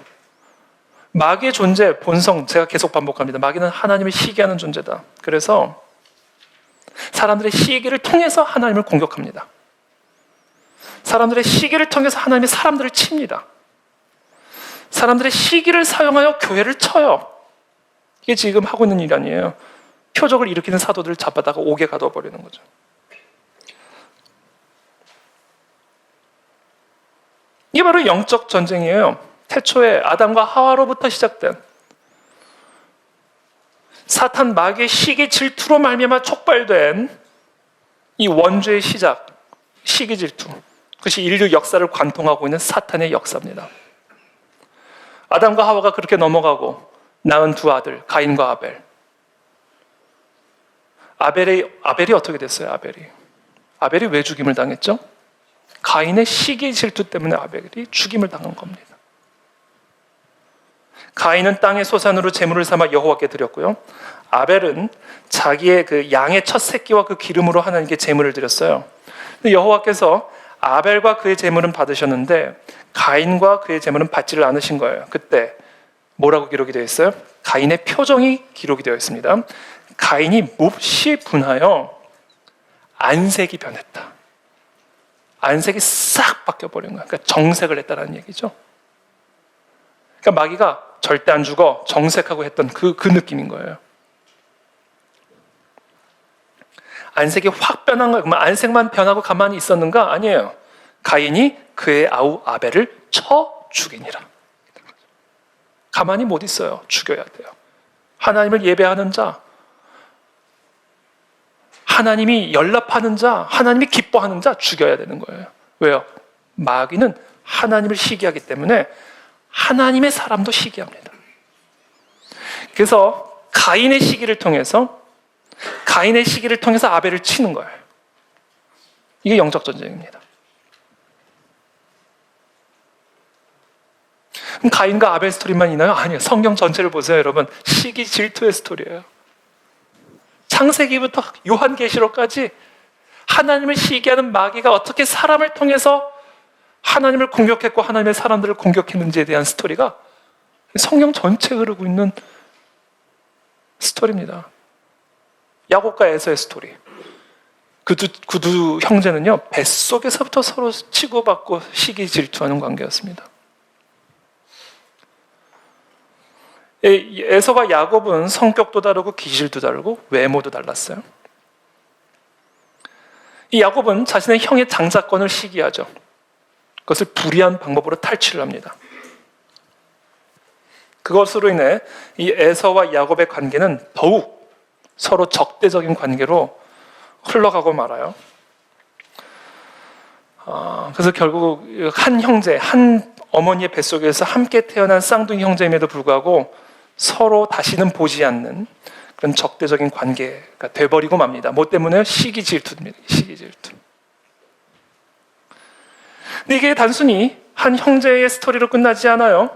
마귀의 존재, 본성, 제가 계속 반복합니다. 마귀는 하나님을 시기하는 존재다. 그래서 사람들의 시기를 통해서 하나님을 공격합니다. 사람들의 시기를 통해서 하나님의 사람들을 칩니다. 사람들의 시기를 사용하여 교회를 쳐요. 이게 지금 하고 있는 일 아니에요. 표적을 일으키는 사도들을 잡아다가 옥에 가둬버리는 거죠. 이게 바로 영적 전쟁이에요. 태초에 아담과 하와로부터 시작된 사탄 마귀의 시기 질투로 말미암아 촉발된 이 원죄의 시작, 시기 질투. 그것이 인류 역사를 관통하고 있는 사탄의 역사입니다. 아담과 하와가 그렇게 넘어가고 낳은 두 아들, 가인과 아벨. 아벨이 어떻게 됐어요? 아벨이 왜 죽임을 당했죠? 가인의 시기 질투 때문에 아벨이 죽임을 당한 겁니다. 가인은 땅의 소산으로 제물을 삼아 여호와께 드렸고요. 아벨은 자기의 그 양의 첫 새끼와 그 기름으로 하나님께 제물을 드렸어요. 근데 여호와께서 아벨과 그의 제물은 받으셨는데 가인과 그의 제물은 받지를 않으신 거예요. 그때 뭐라고 기록이 되어 있어요? 가인의 표정이 기록이 되어 있습니다. 가인이 몹시 분하여 안색이 변했다. 안색이 싹 바뀌어버린 거예요. 그러니까 정색을 했다는 얘기죠. 그러니까 마귀가 절대 안 죽어 정색하고 했던 그 느낌인 거예요. 안색이 확 변한 거예요. 그러면 안색만 변하고 가만히 있었는가? 아니에요. 가인이 그의 아우 아벨을 쳐 죽이니라. 가만히 못 있어요. 죽여야 돼요. 하나님을 예배하는 자, 하나님이 연락하는 자, 하나님이 기뻐하는 자 죽여야 되는 거예요. 왜요? 마귀는 하나님을 시기하기 때문에 하나님의 사람도 시기합니다. 그래서 가인의 시기를 통해서 아벨을 치는 거예요. 이게 영적 전쟁입니다. 그럼 가인과 아벨 스토리만 있나요? 아니요. 성경 전체를 보세요, 여러분. 시기 질투의 스토리예요. 창세기부터 요한계시록까지 하나님을 시기하는 마귀가 어떻게 사람을 통해서 하나님을 공격했고 하나님의 사람들을 공격했는지에 대한 스토리가 성경 전체에 흐르고 있는 스토리입니다. 야곱과 에서의 스토리. 그 두 형제는요, 뱃속에서부터 서로 치고받고 시기 질투하는 관계였습니다. 에서와 야곱은 성격도 다르고 기질도 다르고 외모도 달랐어요. 이 야곱은 자신의 형의 장자권을 시기하죠. 그것을 불의한 방법으로 탈취를 합니다. 그것으로 인해 이 에서와 야곱의 관계는 더욱 서로 적대적인 관계로 흘러가고 말아요. 그래서 결국 한 형제, 한 어머니의 뱃속에서 함께 태어난 쌍둥이 형제임에도 불구하고 서로 다시는 보지 않는 그런 적대적인 관계가 돼버리고 맙니다. 뭐 때문에요? 시기 질투입니다. 시기 질투. 근데 이게 단순히 한 형제의 스토리로 끝나지 않아요.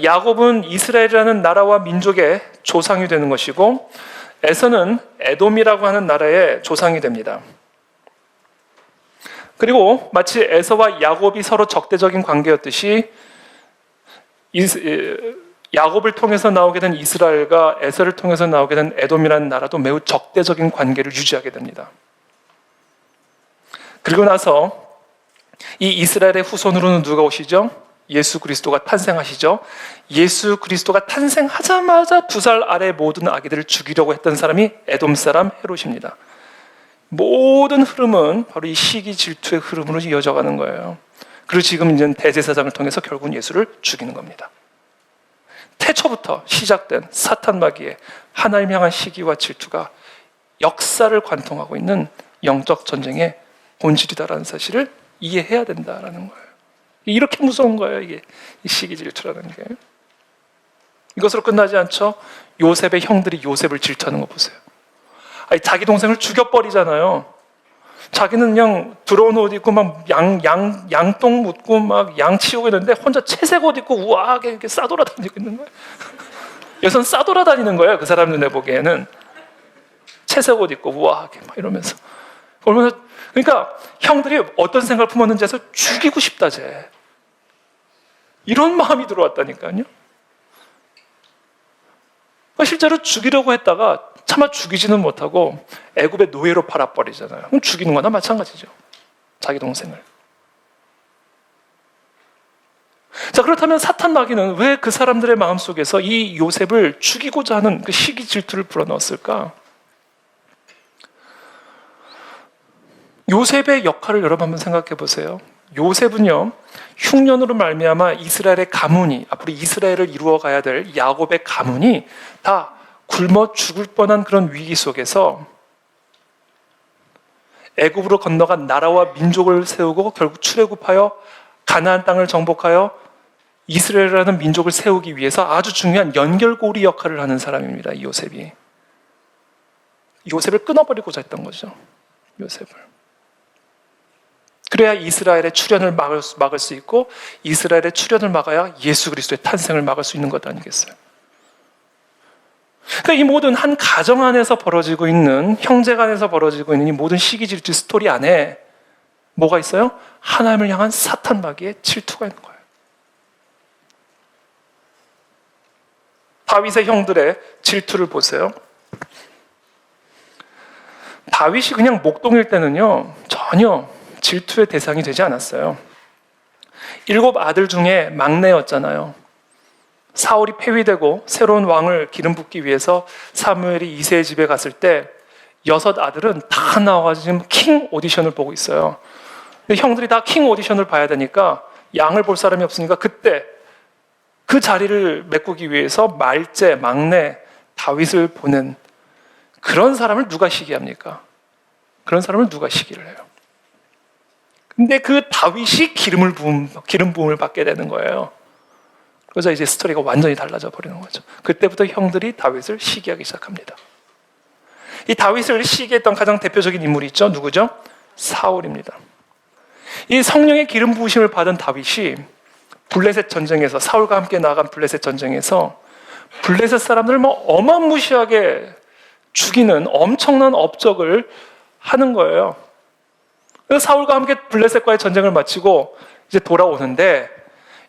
야곱은 이스라엘이라는 나라와 민족의 조상이 되는 것이고 에서는 에돔이라고 하는 나라의 조상이 됩니다. 그리고 마치 에서와 야곱이 서로 적대적인 관계였듯이 야곱을 통해서 나오게 된 이스라엘과 에서를 통해서 나오게 된 에돔이라는 나라도 매우 적대적인 관계를 유지하게 됩니다. 그리고 나서 이 이스라엘의 후손으로는 누가 오시죠? 예수 그리스도가 탄생하시죠. 예수 그리스도가 탄생하자마자 2살 아래 모든 아기들을 죽이려고 했던 사람이 에돔 사람 헤롯입니다. 모든 흐름은 바로 이 시기 질투의 흐름으로 이어져가는 거예요. 그리고 지금 이제 대제사장을 통해서 결국은 예수를 죽이는 겁니다. 태초부터 시작된 사탄 마귀의 하나님 향한 시기와 질투가 역사를 관통하고 있는 영적 전쟁의 본질이다라는 사실을 이해해야 된다라는 거예요. 이렇게 무서운 거예요, 이게 이 시기 질투라는 게. 이것으로 끝나지 않죠. 요셉의 형들이 요셉을 질투하는 거 보세요. 아니, 자기 동생을 죽여버리잖아요. 자기는 그냥 들어온 옷 입고 막 양똥 묻고 막 양 치우고 있는데 혼자 채색 옷 입고 우아하게 이렇게 싸돌아다니고 있는 거예요. 여기서는 싸돌아다니는 거예요. 그 사람 눈에 보기에는 채색 옷 입고 우아하게 막 이러면서. 그러니까 형들이 어떤 생각을 품었는지 해서 죽이고 싶다 쟤. 이런 마음이 들어왔다니까요. 실제로 죽이려고 했다가 차마 죽이지는 못하고 애굽의 노예로 팔아버리잖아요. 그럼 죽이는 거나 마찬가지죠. 자기 동생을. 자, 그렇다면 사탄 마귀는 왜 그 사람들의 마음속에서 이 요셉을 죽이고자 하는 그 시기 질투를 불어넣었을까? 요셉의 역할을 여러분 한번 생각해 보세요. 요셉은요, 흉년으로 말미암아 이스라엘의 가문이, 앞으로 이스라엘을 이루어가야 될 야곱의 가문이 다 굶어 죽을 뻔한 그런 위기 속에서 애굽으로 건너간 나라와 민족을 세우고 결국 출애굽하여 가나안 땅을 정복하여 이스라엘이라는 민족을 세우기 위해서 아주 중요한 연결고리 역할을 하는 사람입니다. 이 요셉이. 요셉을 끊어버리고자 했던 거죠. 요셉을. 그래야 이스라엘의 출현을 막을 수 있고 이스라엘의 출현을 막아야 예수 그리스도의 탄생을 막을 수 있는 것 아니겠어요? 그러니까 이 모든 한 가정 안에서 벌어지고 있는, 형제 간에서 벌어지고 있는 이 모든 시기 질투 스토리 안에 뭐가 있어요? 하나님을 향한 사탄 마귀의 질투가 있는 거예요. 다윗의 형들의 질투를 보세요. 다윗이 그냥 목동일 때는요, 전혀 질투의 대상이 되지 않았어요. 7 아들 중에 막내였잖아요. 사울이 폐위되고 새로운 왕을 기름 붓기 위해서 사무엘이 이새의 집에 갔을 때 6 아들은 다 나와가지고 지금 킹 오디션을 보고 있어요. 형들이 다 킹 오디션을 봐야 되니까 양을 볼 사람이 없으니까 그때 그 자리를 메꾸기 위해서 말제, 막내 다윗을 보낸 그런 사람을 누가 시기합니까? 그런 사람을 누가 시기를 해요? 근데 그 다윗이 기름 부음을 받게 되는 거예요. 그래서 이제 스토리가 완전히 달라져 버리는 거죠. 그때부터 형들이 다윗을 시기하기 시작합니다. 이 다윗을 시기했던 가장 대표적인 인물이 있죠. 누구죠? 사울입니다. 이 성령의 기름 부으심을 받은 다윗이 블레셋 전쟁에서, 사울과 함께 나간 블레셋 전쟁에서 블레셋 사람들을 어마무시하게 죽이는 엄청난 업적을 하는 거예요. 그래서 사울과 함께 블레셋과의 전쟁을 마치고 이제 돌아오는데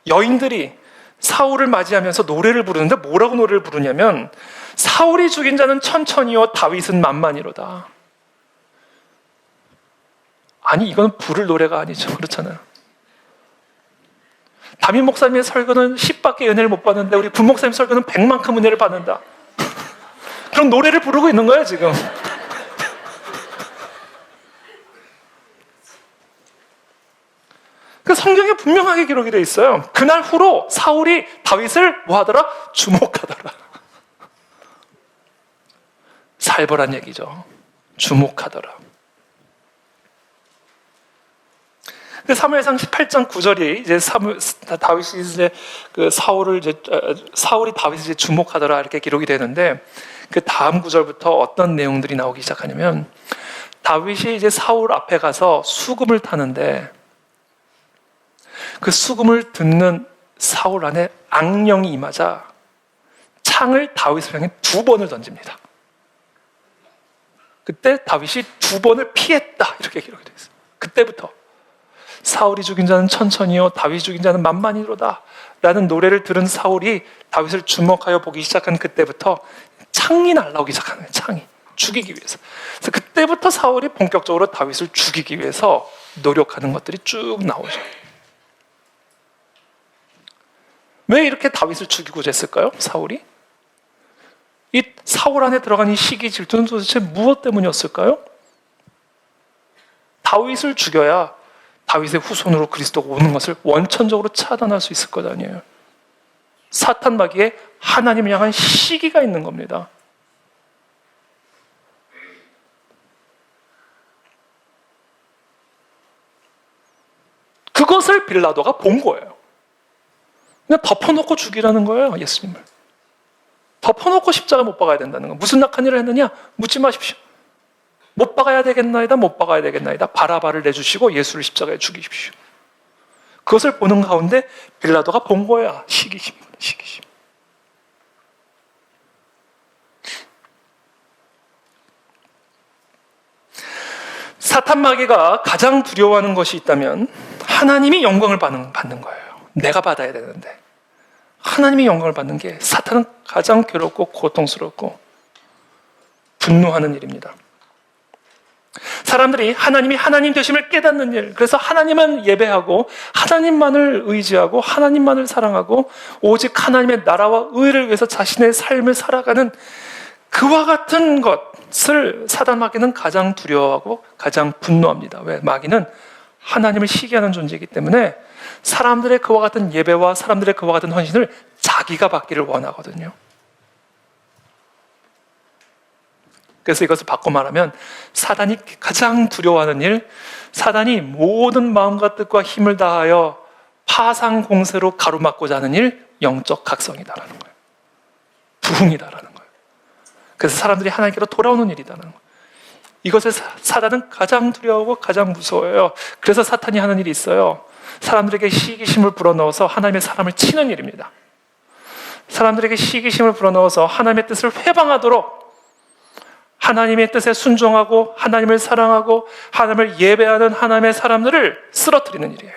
여인들이 사울을 맞이하면서 노래를 부르는데 뭐라고 노래를 부르냐면 사울이 죽인 자는 천천히요 다윗은 만만이로다. 아니 이건 부를 노래가 아니죠. 그렇잖아요. 담임 목사님의 설교는 10밖에 은혜를 못 받는데 우리 분 목사님 설교는 100만큼 은혜를 받는다. 그런 노래를 부르고 있는 거예요 지금. 그 성경에 분명하게 기록이 되어 있어요. 그날 후로 사울이 다윗을 뭐하더라? 주목하더라. 살벌한 얘기죠. 주목하더라. 사무엘상 18장 9절이 이제 다윗이 이제 그 사울이 다윗을 이제 주목하더라 이렇게 기록이 되는데 그 다음 구절부터 어떤 내용들이 나오기 시작하냐면 다윗이 이제 사울 앞에 가서 수금을 타는데 그 수금을 듣는 사울 안에 악령이 임하자 창을 다윗을 향해 2번을 던집니다. 그때 다윗이 2번을 피했다 이렇게 기록이 되어 있어요. 그때부터 사울이 죽인 자는 천천히요 다윗이 죽인 자는 만만히로다 라는 노래를 들은 사울이 다윗을 주목하여 보기 시작한 그때부터 창이 날라오기 시작하는 거예요. 창이 죽이기 위해서. 그래서 그때부터 사울이 본격적으로 다윗을 죽이기 위해서 노력하는 것들이 쭉 나오죠. 왜 이렇게 다윗을 죽이고자 했을까요? 사울이? 이 사울 안에 들어간 이 시기 질투는 도대체 무엇 때문이었을까요? 다윗을 죽여야 다윗의 후손으로 그리스도가 오는 것을 원천적으로 차단할 수 있을 것 아니에요. 사탄 마귀에 하나님을 향한 시기가 있는 겁니다. 그것을 빌라도가 본 거예요. 그냥 덮어놓고 죽이라는 거예요, 예수님을. 덮어놓고 십자가 못 박아야 된다는 거. 무슨 악한 일을 했느냐? 묻지 마십시오. 못 박아야 되겠나이다, 못 박아야 되겠나이다. 바라바를 내주시고 예수를 십자가에 죽이십시오. 그것을 보는 가운데 빌라도가 본 거야. 시기심이구나, 시기심. 사탄 마귀가 가장 두려워하는 것이 있다면 하나님이 영광을 받는 거예요. 내가 받아야 되는데. 하나님이 영광을 받는 게 사탄은 가장 괴롭고 고통스럽고 분노하는 일입니다. 사람들이 하나님이 하나님 되심을 깨닫는 일, 그래서 하나님만 예배하고 하나님만을 의지하고 하나님만을 사랑하고 오직 하나님의 나라와 의를 위해서 자신의 삶을 살아가는 그와 같은 것을 사단 마귀는 가장 두려워하고 가장 분노합니다. 왜? 마귀는 하나님을 시기하는 존재이기 때문에 사람들의 그와 같은 예배와 사람들의 그와 같은 헌신을 자기가 받기를 원하거든요. 그래서 이것을 바꿔 말하면 사단이 가장 두려워하는 일, 사단이 모든 마음과 뜻과 힘을 다하여 파상 공세로 가로막고자 하는 일, 영적 각성이다라는 거예요. 부흥이다라는 거예요. 그래서 사람들이 하나님께로 돌아오는 일이다라는 거예요. 이것을 사단은 가장 두려워하고 가장 무서워해요. 그래서 사탄이 하는 일이 있어요. 사람들에게 시기심을 불어넣어서 하나님의 사람을 치는 일입니다. 사람들에게 시기심을 불어넣어서 하나님의 뜻을 회방하도록 하나님의 뜻에 순종하고 하나님을 사랑하고 하나님을 예배하는 하나님의 사람들을 쓰러뜨리는 일이에요.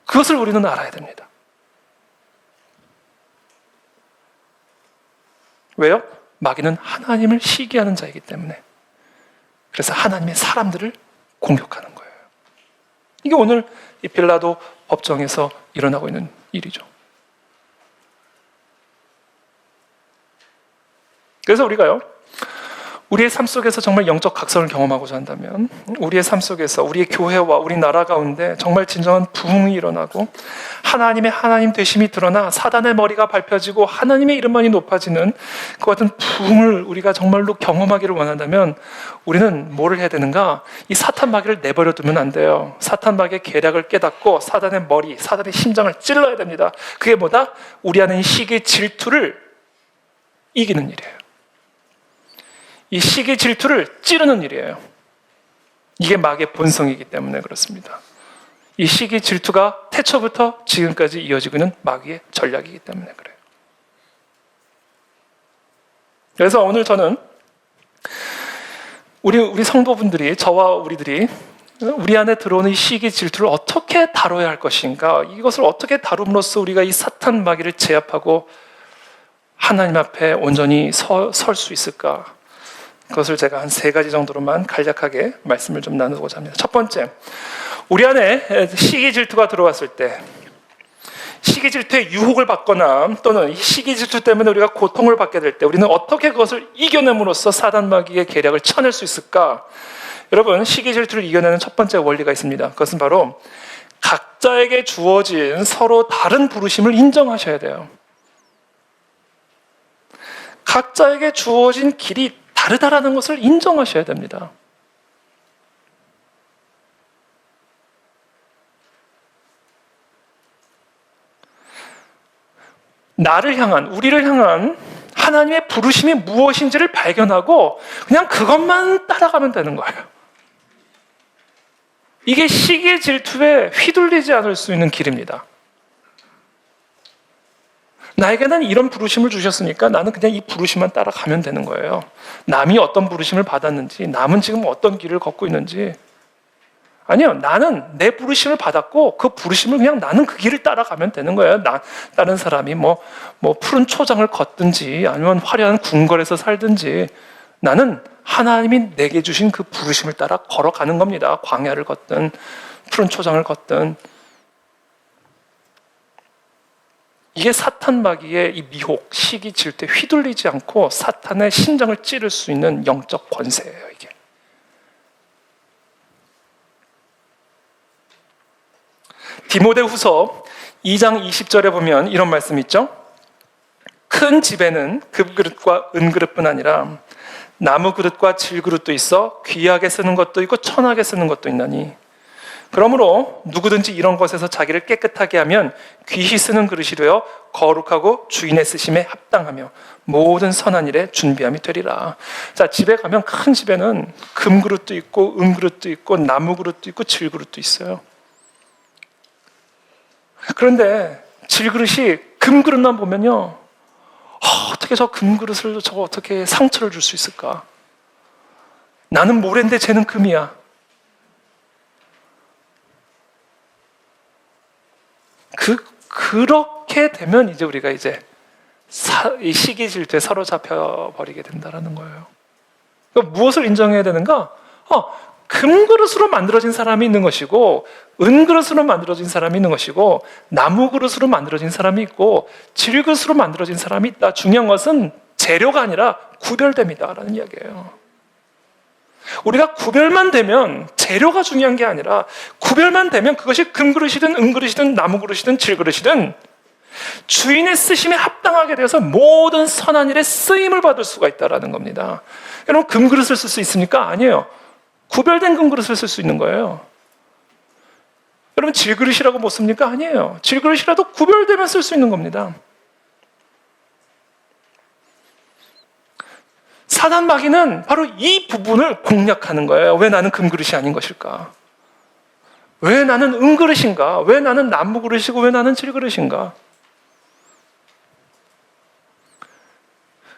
그것을 우리는 알아야 됩니다. 왜요? 마귀는 하나님을 시기하는 자이기 때문에. 그래서 하나님의 사람들을 공격하는 거예요. 이게 오늘 이 빌라도 법정에서 일어나고 있는 일이죠. 그래서 우리가요, 우리의 삶 속에서 정말 영적 각성을 경험하고자 한다면 우리의 삶 속에서 우리의 교회와 우리 나라 가운데 정말 진정한 부흥이 일어나고 하나님의 하나님 되심이 드러나 사단의 머리가 밟혀지고 하나님의 이름만이 높아지는 그 같은 부흥을 우리가 정말로 경험하기를 원한다면 우리는 뭐를 해야 되는가? 이 사탄 마귀를 내버려 두면 안 돼요. 사탄 마귀의 계략을 깨닫고 사단의 머리, 사단의 심장을 찔러야 됩니다. 그게 뭐다? 우리 안에 이 시기 질투를 이기는 일이에요. 이 시기 질투를 찌르는 일이에요. 이게 마귀의 본성이기 때문에 그렇습니다. 이 시기 질투가 태초부터 지금까지 이어지고 있는 마귀의 전략이기 때문에 그래요. 그래서 오늘 저는 우리 성도분들이, 저와 우리들이 우리 안에 들어오는 이 시기 질투를 어떻게 다뤄야 할 것인가, 이것을 어떻게 다룸으로써 우리가 이 사탄 마귀를 제압하고 하나님 앞에 온전히 설 수 있을까, 그것을 제가 한 3가지 정도로만 간략하게 말씀을 좀 나누고자 합니다. 첫 번째, 우리 안에 시기 질투가 들어왔을 때 시기 질투의 유혹을 받거나 또는 이 시기 질투 때문에 우리가 고통을 받게 될 때 우리는 어떻게 그것을 이겨냄으로써 사단 마귀의 계략을 쳐낼 수 있을까? 여러분, 시기 질투를 이겨내는 첫 번째 원리가 있습니다. 그것은 바로 각자에게 주어진 서로 다른 부르심을 인정하셔야 돼요. 각자에게 주어진 길이 다르다라는 것을 인정하셔야 됩니다. 나를 향한, 우리를 향한 하나님의 부르심이 무엇인지를 발견하고 그냥 그것만 따라가면 되는 거예요. 이게 시기의 질투에 휘둘리지 않을 수 있는 길입니다. 나에게는 이런 부르심을 주셨으니까 나는 그냥 이 부르심만 따라가면 되는 거예요. 남이 어떤 부르심을 받았는지, 남은 지금 어떤 길을 걷고 있는지 아니요. 나는 내 부르심을 받았고 그 부르심을 그냥 나는 그 길을 따라가면 되는 거예요. 다른 사람이 뭐 푸른 초장을 걷든지 아니면 화려한 궁궐에서 살든지 나는 하나님이 내게 주신 그 부르심을 따라 걸어가는 겁니다. 광야를 걷든 푸른 초장을 걷든. 이게 사탄 마귀의 이 미혹, 시기, 질투에 휘둘리지 않고 사탄의 심장을 찌를 수 있는 영적 권세예요, 이게. 디모데후서 2장 20절에 보면 이런 말씀이 있죠. 큰 집에는 금그릇과 은그릇뿐 아니라 나무 그릇과 질그릇도 있어 귀하게 쓰는 것도 있고 천하게 쓰는 것도 있나니 그러므로 누구든지 이런 것에서 자기를 깨끗하게 하면 귀히 쓰는 그릇이 되어 거룩하고 주인의 쓰심에 합당하며 모든 선한 일에 준비함이 되리라. 자, 집에 가면 큰 집에는 금그릇도 있고 은그릇도 있고 나무 그릇도 있고 질그릇도 있어요. 그런데 질그릇이 금그릇만 보면요, 어떻게 저 금그릇을 저거 어떻게 상처를 줄 수 있을까? 나는 모래인데 쟤는 금이야. 그렇게 되면 이제 우리가 이제 이 시기 질투에 사로잡혀 버리게 된다는 거예요. 그러니까 무엇을 인정해야 되는가? 금그릇으로 만들어진 사람이 있는 것이고 은그릇으로 만들어진 사람이 있는 것이고 나무 그릇으로 만들어진 사람이 있고 질그릇으로 만들어진 사람이 있다. 중요한 것은 재료가 아니라 구별됨이다라는 이야기예요. 우리가 구별만 되면 재료가 중요한 게 아니라 구별만 되면 그것이 금그릇이든 은그릇이든 나무 그릇이든 질그릇이든 주인의 쓰심에 합당하게 되어서 모든 선한 일에 쓰임을 받을 수가 있다는 겁니다. 여러분, 금그릇을 쓸 수 있습니까? 아니에요. 구별된 금그릇을 쓸 수 있는 거예요. 여러분, 질그릇이라고 못 씁니까? 아니에요. 질그릇이라도 구별되면 쓸 수 있는 겁니다. 사단 마귀는 바로 이 부분을 공략하는 거예요. 왜 나는 금그릇이 아닌 것일까? 왜 나는 은그릇인가? 왜 나는 나무 그릇이고 왜 나는 질그릇인가?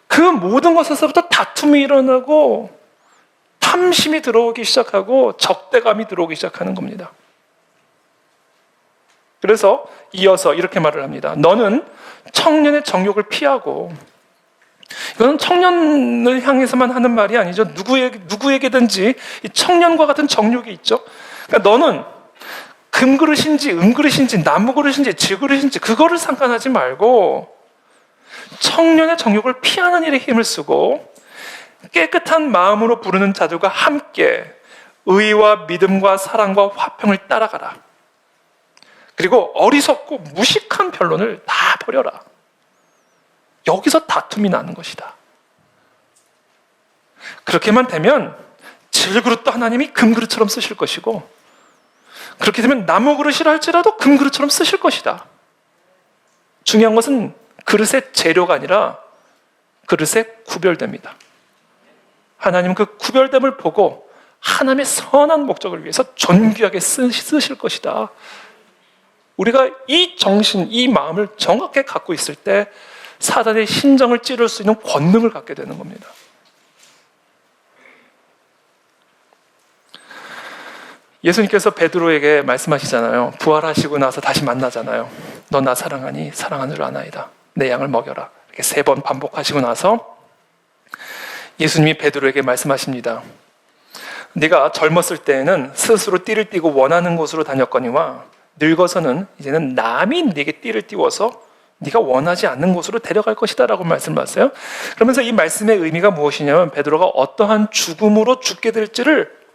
그 모든 것에서부터 다툼이 일어나고 탐심이 들어오기 시작하고 적대감이 들어오기 시작하는 겁니다. 그래서 이어서 이렇게 말을 합니다. 너는 청년의 정욕을 피하고, 이건 청년을 향해서만 하는 말이 아니죠. 누구에게든지 이 청년과 같은 정욕이 있죠. 그러니까 너는 금그릇인지 은그릇인지 나무 그릇인지 질그릇인지 그거를 상관하지 말고 청년의 정욕을 피하는 일에 힘을 쓰고 깨끗한 마음으로 부르는 자들과 함께 의와 믿음과 사랑과 화평을 따라가라. 그리고 어리석고 무식한 변론을 다 버려라. 여기서 다툼이 나는 것이다. 그렇게만 되면 질그릇도 하나님이 금그릇처럼 쓰실 것이고, 그렇게 되면 나무 그릇이라 할지라도 금그릇처럼 쓰실 것이다. 중요한 것은 그릇의 재료가 아니라 그릇의 구별됨이다. 하나님은 그 구별됨을 보고 하나님의 선한 목적을 위해서 존귀하게 쓰실 것이다. 우리가 이 정신, 이 마음을 정확하게 갖고 있을 때 사단의 심장을 찌를 수 있는 권능을 갖게 되는 겁니다. 예수님께서 베드로에게 말씀하시잖아요. 부활하시고 나서 다시 만나잖아요. 너 나 사랑하니 사랑하는 줄 아나이다. 내 양을 먹여라. 이렇게 3번 반복하시고 나서 예수님이 베드로에게 말씀하십니다. 네가 젊었을 때에는 스스로 띠를 띠고 원하는 곳으로 다녔거니와 늙어서는 이제는 남이 네게 띠를 띠워서 네가 원하지 않는 곳으로 데려갈 것이다 라고 말씀하세요. 그러면서 이 말씀의 의미가 무엇이냐면 베드로가 어떠한 죽음으로 죽게 될지를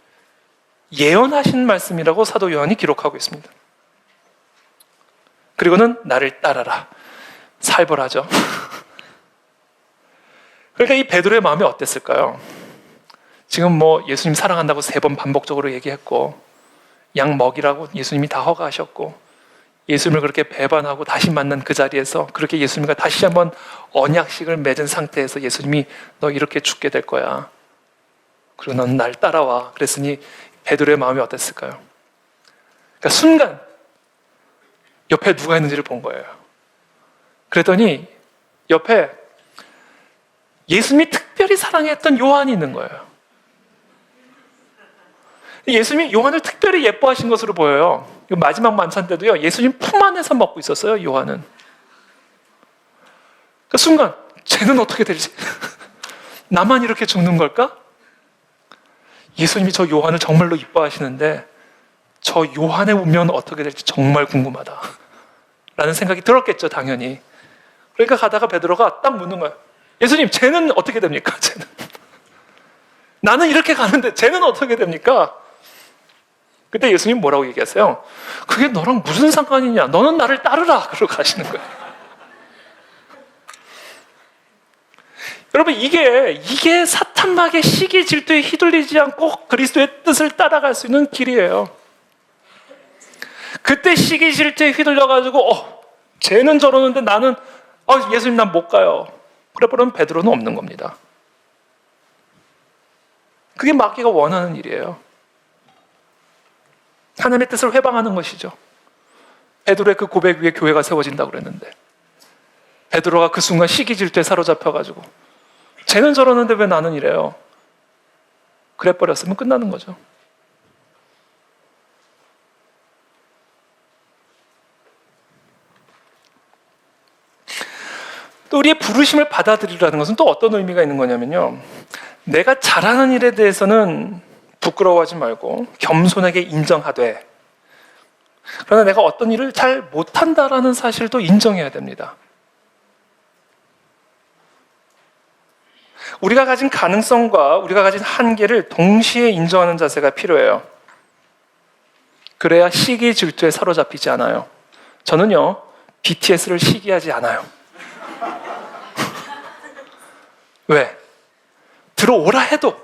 예언하신 말씀이라고 사도 요한이 기록하고 있습니다. 그리고는 나를 따라라. 살벌하죠. 그러니까 이 베드로의 마음이 어땠을까요? 지금 예수님 사랑한다고 3번 반복적으로 얘기했고 양 먹이라고 예수님이 다 허가하셨고 예수님을 그렇게 배반하고 다시 만난 그 자리에서 그렇게 예수님과 다시 한번 언약식을 맺은 상태에서 예수님이 너 이렇게 죽게 될 거야. 그리고 넌 날 따라와. 그랬으니 베드로의 마음이 어땠을까요? 그러니까 순간 옆에 누가 있는지를 본 거예요. 그랬더니 옆에 예수님이 특별히 사랑했던 요한이 있는 거예요. 예수님이 요한을 특별히 예뻐하신 것으로 보여요. 마지막 만찬 때도요, 예수님 품 안에서 먹고 있었어요, 요한은. 그 순간 쟤는 어떻게 될지 나만 이렇게 죽는 걸까? 예수님이 저 요한을 정말로 이뻐하시는데 저 요한의 운명은 어떻게 될지 정말 궁금하다 라는 생각이 들었겠죠, 당연히. 그러니까 가다가 베드로가 딱 묻는 거예요. 예수님, 쟤는 어떻게 됩니까? 쟤는 나는 이렇게 가는데 쟤는 어떻게 됩니까? 그때 예수님 뭐라고 얘기했어요? 그게 너랑 무슨 상관이냐? 너는 나를 따르라. 그러고 가시는 거예요. 여러분, 이게 사탄막의 시기 질투에 휘둘리지 않고 그리스도의 뜻을 따라갈 수 있는 길이에요. 그때 시기 질투에 휘둘려가지고 쟤는 저러는데 나는 예수님 난 못 가요. 그래버리면 베드로는 없는 겁니다. 그게 마귀가 원하는 일이에요. 하나님의 뜻을 회방하는 것이죠. 베드로의 그 고백 위에 교회가 세워진다고 그랬는데 베드로가 그 순간 시기 질투에 사로잡혀가지고 쟤는 저러는데 왜 나는 이래요? 그래 버렸으면 끝나는 거죠. 또 우리의 부르심을 받아들이라는 것은 또 어떤 의미가 있는 거냐면요, 내가 잘하는 일에 대해서는 부끄러워하지 말고 겸손하게 인정하되, 그러나 내가 어떤 일을 잘 못한다라는 사실도 인정해야 됩니다. 우리가 가진 가능성과 우리가 가진 한계를 동시에 인정하는 자세가 필요해요. 그래야 시기 질투에 사로잡히지 않아요. 저는요, BTS를 시기하지 않아요. 왜? 들어오라 해도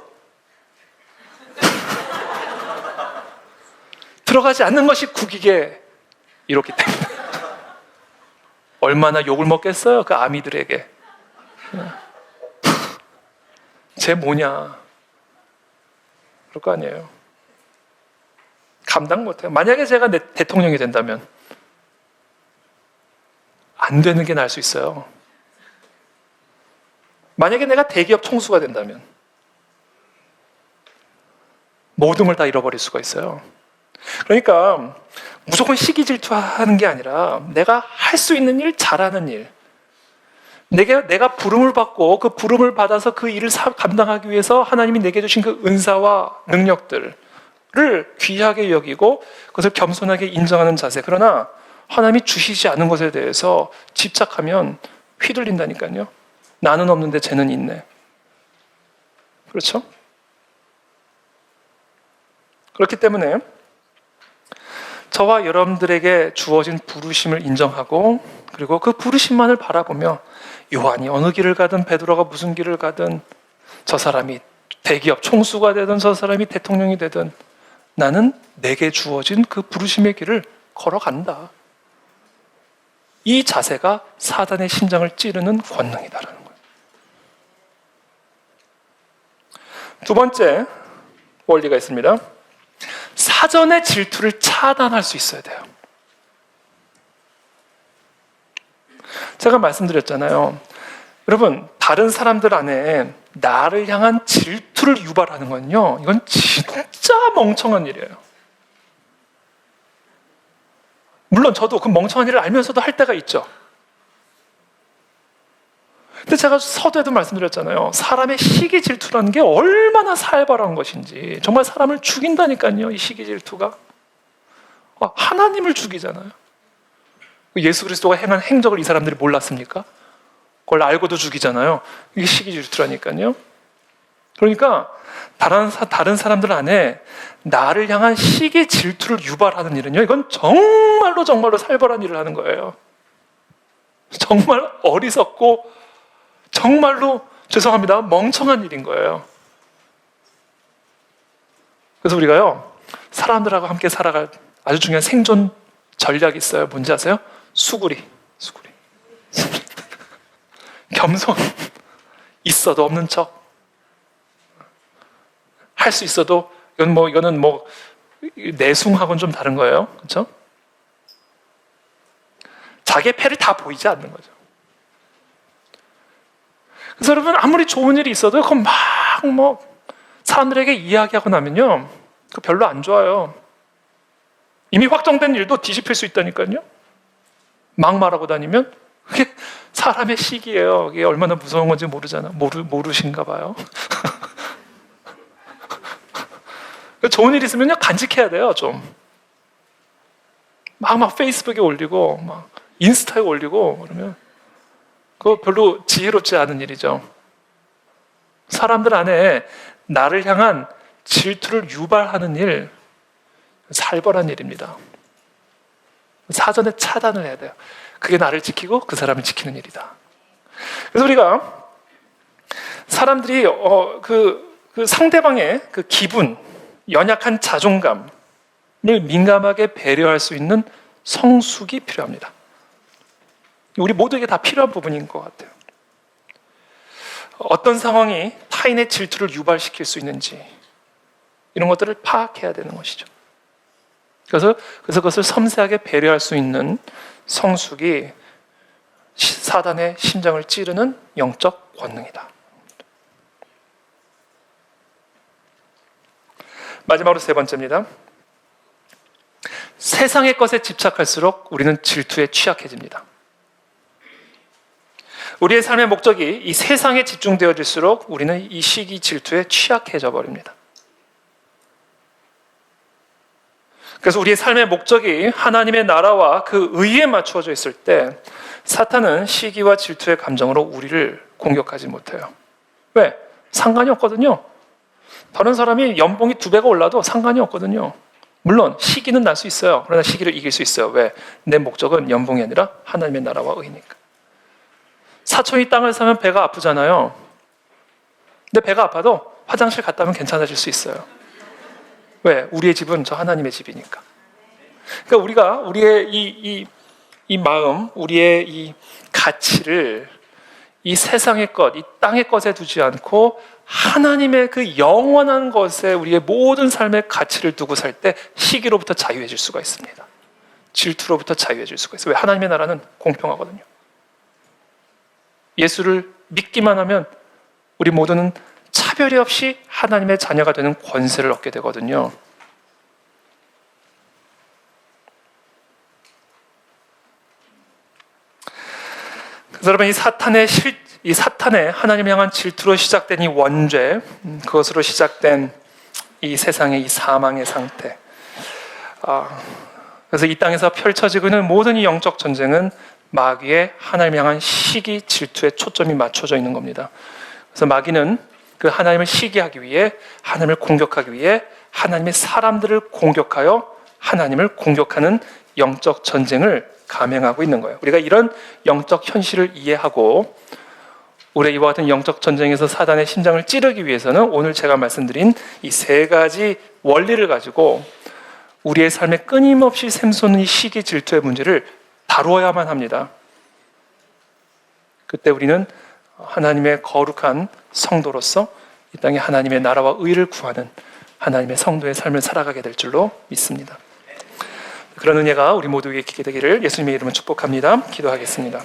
들어가지 않는 것이 국익에 이렇기 때문에 얼마나 욕을 먹겠어요, 그 아미들에게. 쟤 뭐냐 그럴 거 아니에요. 감당 못해요. 만약에 제가 대통령이 된다면 안 되는 게 나을 수 있어요. 만약에 내가 대기업 총수가 된다면 모든 걸 다 잃어버릴 수가 있어요. 그러니까 무조건 시기 질투하는 게 아니라 내가 할 수 있는 일, 잘하는 일, 내가 부름을 받고 그 부름을 받아서 그 일을 감당하기 위해서 하나님이 내게 주신 그 은사와 능력들을 귀하게 여기고 그것을 겸손하게 인정하는 자세. 그러나 하나님이 주시지 않은 것에 대해서 집착하면 휘둘린다니까요. 나는 없는데 쟤는 있네. 그렇죠? 그렇기 때문에 저와 여러분들에게 주어진 부르심을 인정하고 그리고 그 부르심만을 바라보며 요한이 어느 길을 가든 베드로가 무슨 길을 가든 저 사람이 대기업 총수가 되든 저 사람이 대통령이 되든 나는 내게 주어진 그 부르심의 길을 걸어간다. 이 자세가 사단의 심장을 찌르는 권능이다라는 거예요. 두 번째 원리가 있습니다. 사전의 질투를 차단할 수 있어야 돼요. 제가 말씀드렸잖아요. 여러분, 다른 사람들 안에 나를 향한 질투를 유발하는 건요, 이건 진짜 멍청한 일이에요. 물론 저도 그 멍청한 일을 알면서도 할 때가 있죠. 근데 제가 서두에도 말씀드렸잖아요. 사람의 시기 질투라는 게 얼마나 살벌한 것인지. 정말 사람을 죽인다니까요, 이 시기 질투가. 하나님을 죽이잖아요. 예수 그리스도가 행한 행적을 이 사람들이 몰랐습니까? 그걸 알고도 죽이잖아요. 이게 시기 질투라니까요. 그러니까 다른 사람들 안에 나를 향한 시기 질투를 유발하는 일은요, 이건 정말로 살벌한 일을 하는 거예요. 정말 어리석고 정말로 죄송합니다, 멍청한 일인 거예요. 그래서 우리가요, 사람들하고 함께 살아갈 아주 중요한 생존 전략이 있어요. 뭔지 아세요? 수구리. 겸손. 있어도 없는 척. 할 수 있어도 이거는 내숭하고는 좀 다른 거예요. 그렇죠? 자기의 패를 다 보이지 않는 거죠. 그래서 여러분, 아무리 좋은 일이 있어도 그건 사람들에게 이야기하고 나면요, 그 별로 안 좋아요. 이미 확정된 일도 뒤집힐 수 있다니까요. 막말하고 다니면 그게 사람의 시기예요. 이게 얼마나 무서운 건지 모르신가 봐요. 좋은 일 있으면요 간직해야 돼요. 좀 막 페이스북에 올리고 막 인스타에 올리고 그러면 그거 별로 지혜롭지 않은 일이죠. 사람들 안에 나를 향한 질투를 유발하는 일, 살벌한 일입니다. 사전에 차단을 해야 돼요. 그게 나를 지키고 그 사람을 지키는 일이다. 그래서 우리가 사람들이 그 상대방의 그 기분, 연약한 자존감을 민감하게 배려할 수 있는 성숙이 필요합니다. 우리 모두에게 다 필요한 부분인 것 같아요. 어떤 상황이 타인의 질투를 유발시킬 수 있는지 이런 것들을 파악해야 되는 것이죠. 그래서 그것을 섬세하게 배려할 수 있는 성숙이 사단의 심장을 찌르는 영적 권능이다. 마지막으로 세 번째입니다. 세상의 것에 집착할수록 우리는 질투에 취약해집니다. 우리의 삶의 목적이 이 세상에 집중되어질수록 우리는 이 시기 질투에 취약해져 버립니다. 그래서 우리의 삶의 목적이 하나님의 나라와 그 의에 맞추어져 있을 때 사탄은 시기와 질투의 감정으로 우리를 공격하지 못해요. 왜? 상관이 없거든요. 다른 사람이 연봉이 2배가 올라도 상관이 없거든요. 물론 시기는 날 수 있어요. 그러나 시기를 이길 수 있어요. 왜? 내 목적은 연봉이 아니라 하나님의 나라와 의니까. 사촌이 땅을 사면 배가 아프잖아요. 근데 배가 아파도 화장실 갔다 오면 괜찮아질 수 있어요. 왜? 우리의 집은 저 하나님의 집이니까. 그러니까 우리가 우리의 이 마음, 우리의 이 가치를 이 세상의 것, 이 땅의 것에 두지 않고 하나님의 그 영원한 것에 우리의 모든 삶의 가치를 두고 살 때 시기로부터 자유해질 수가 있습니다. 질투로부터 자유해질 수가 있어요. 왜? 하나님의 나라는 공평하거든요. 예수를 믿기만 하면 우리 모두는 차별이 없이 하나님의 자녀가 되는 권세를 얻게 되거든요. 그래서 여러분 이 사탄의 하나님 향한 질투로 시작된 이 원죄, 그것으로 시작된 이 세상의 이 사망의 상태. 그래서 이 땅에서 펼쳐지고 있는 모든 이 영적 전쟁은 마귀의 하나님 향한 시기 질투에 초점이 맞춰져 있는 겁니다. 그래서 마귀는 그 하나님을 시기하기 위해, 하나님을 공격하기 위해 하나님의 사람들을 공격하여 하나님을 공격하는 영적 전쟁을 감행하고 있는 거예요. 우리가 이런 영적 현실을 이해하고 우리가 이와 같은 영적 전쟁에서 사단의 심장을 찌르기 위해서는 오늘 제가 말씀드린 이 세 가지 원리를 가지고 우리의 삶에 끊임없이 샘솟는 이 시기 질투의 문제를 다루어야만 합니다. 그때 우리는 하나님의 거룩한 성도로서 이 땅에 하나님의 나라와 의를 구하는 하나님의 성도의 삶을 살아가게 될 줄로 믿습니다. 그런 은혜가 우리 모두에게 있게 되기를 예수님의 이름으로 축복합니다. 기도하겠습니다.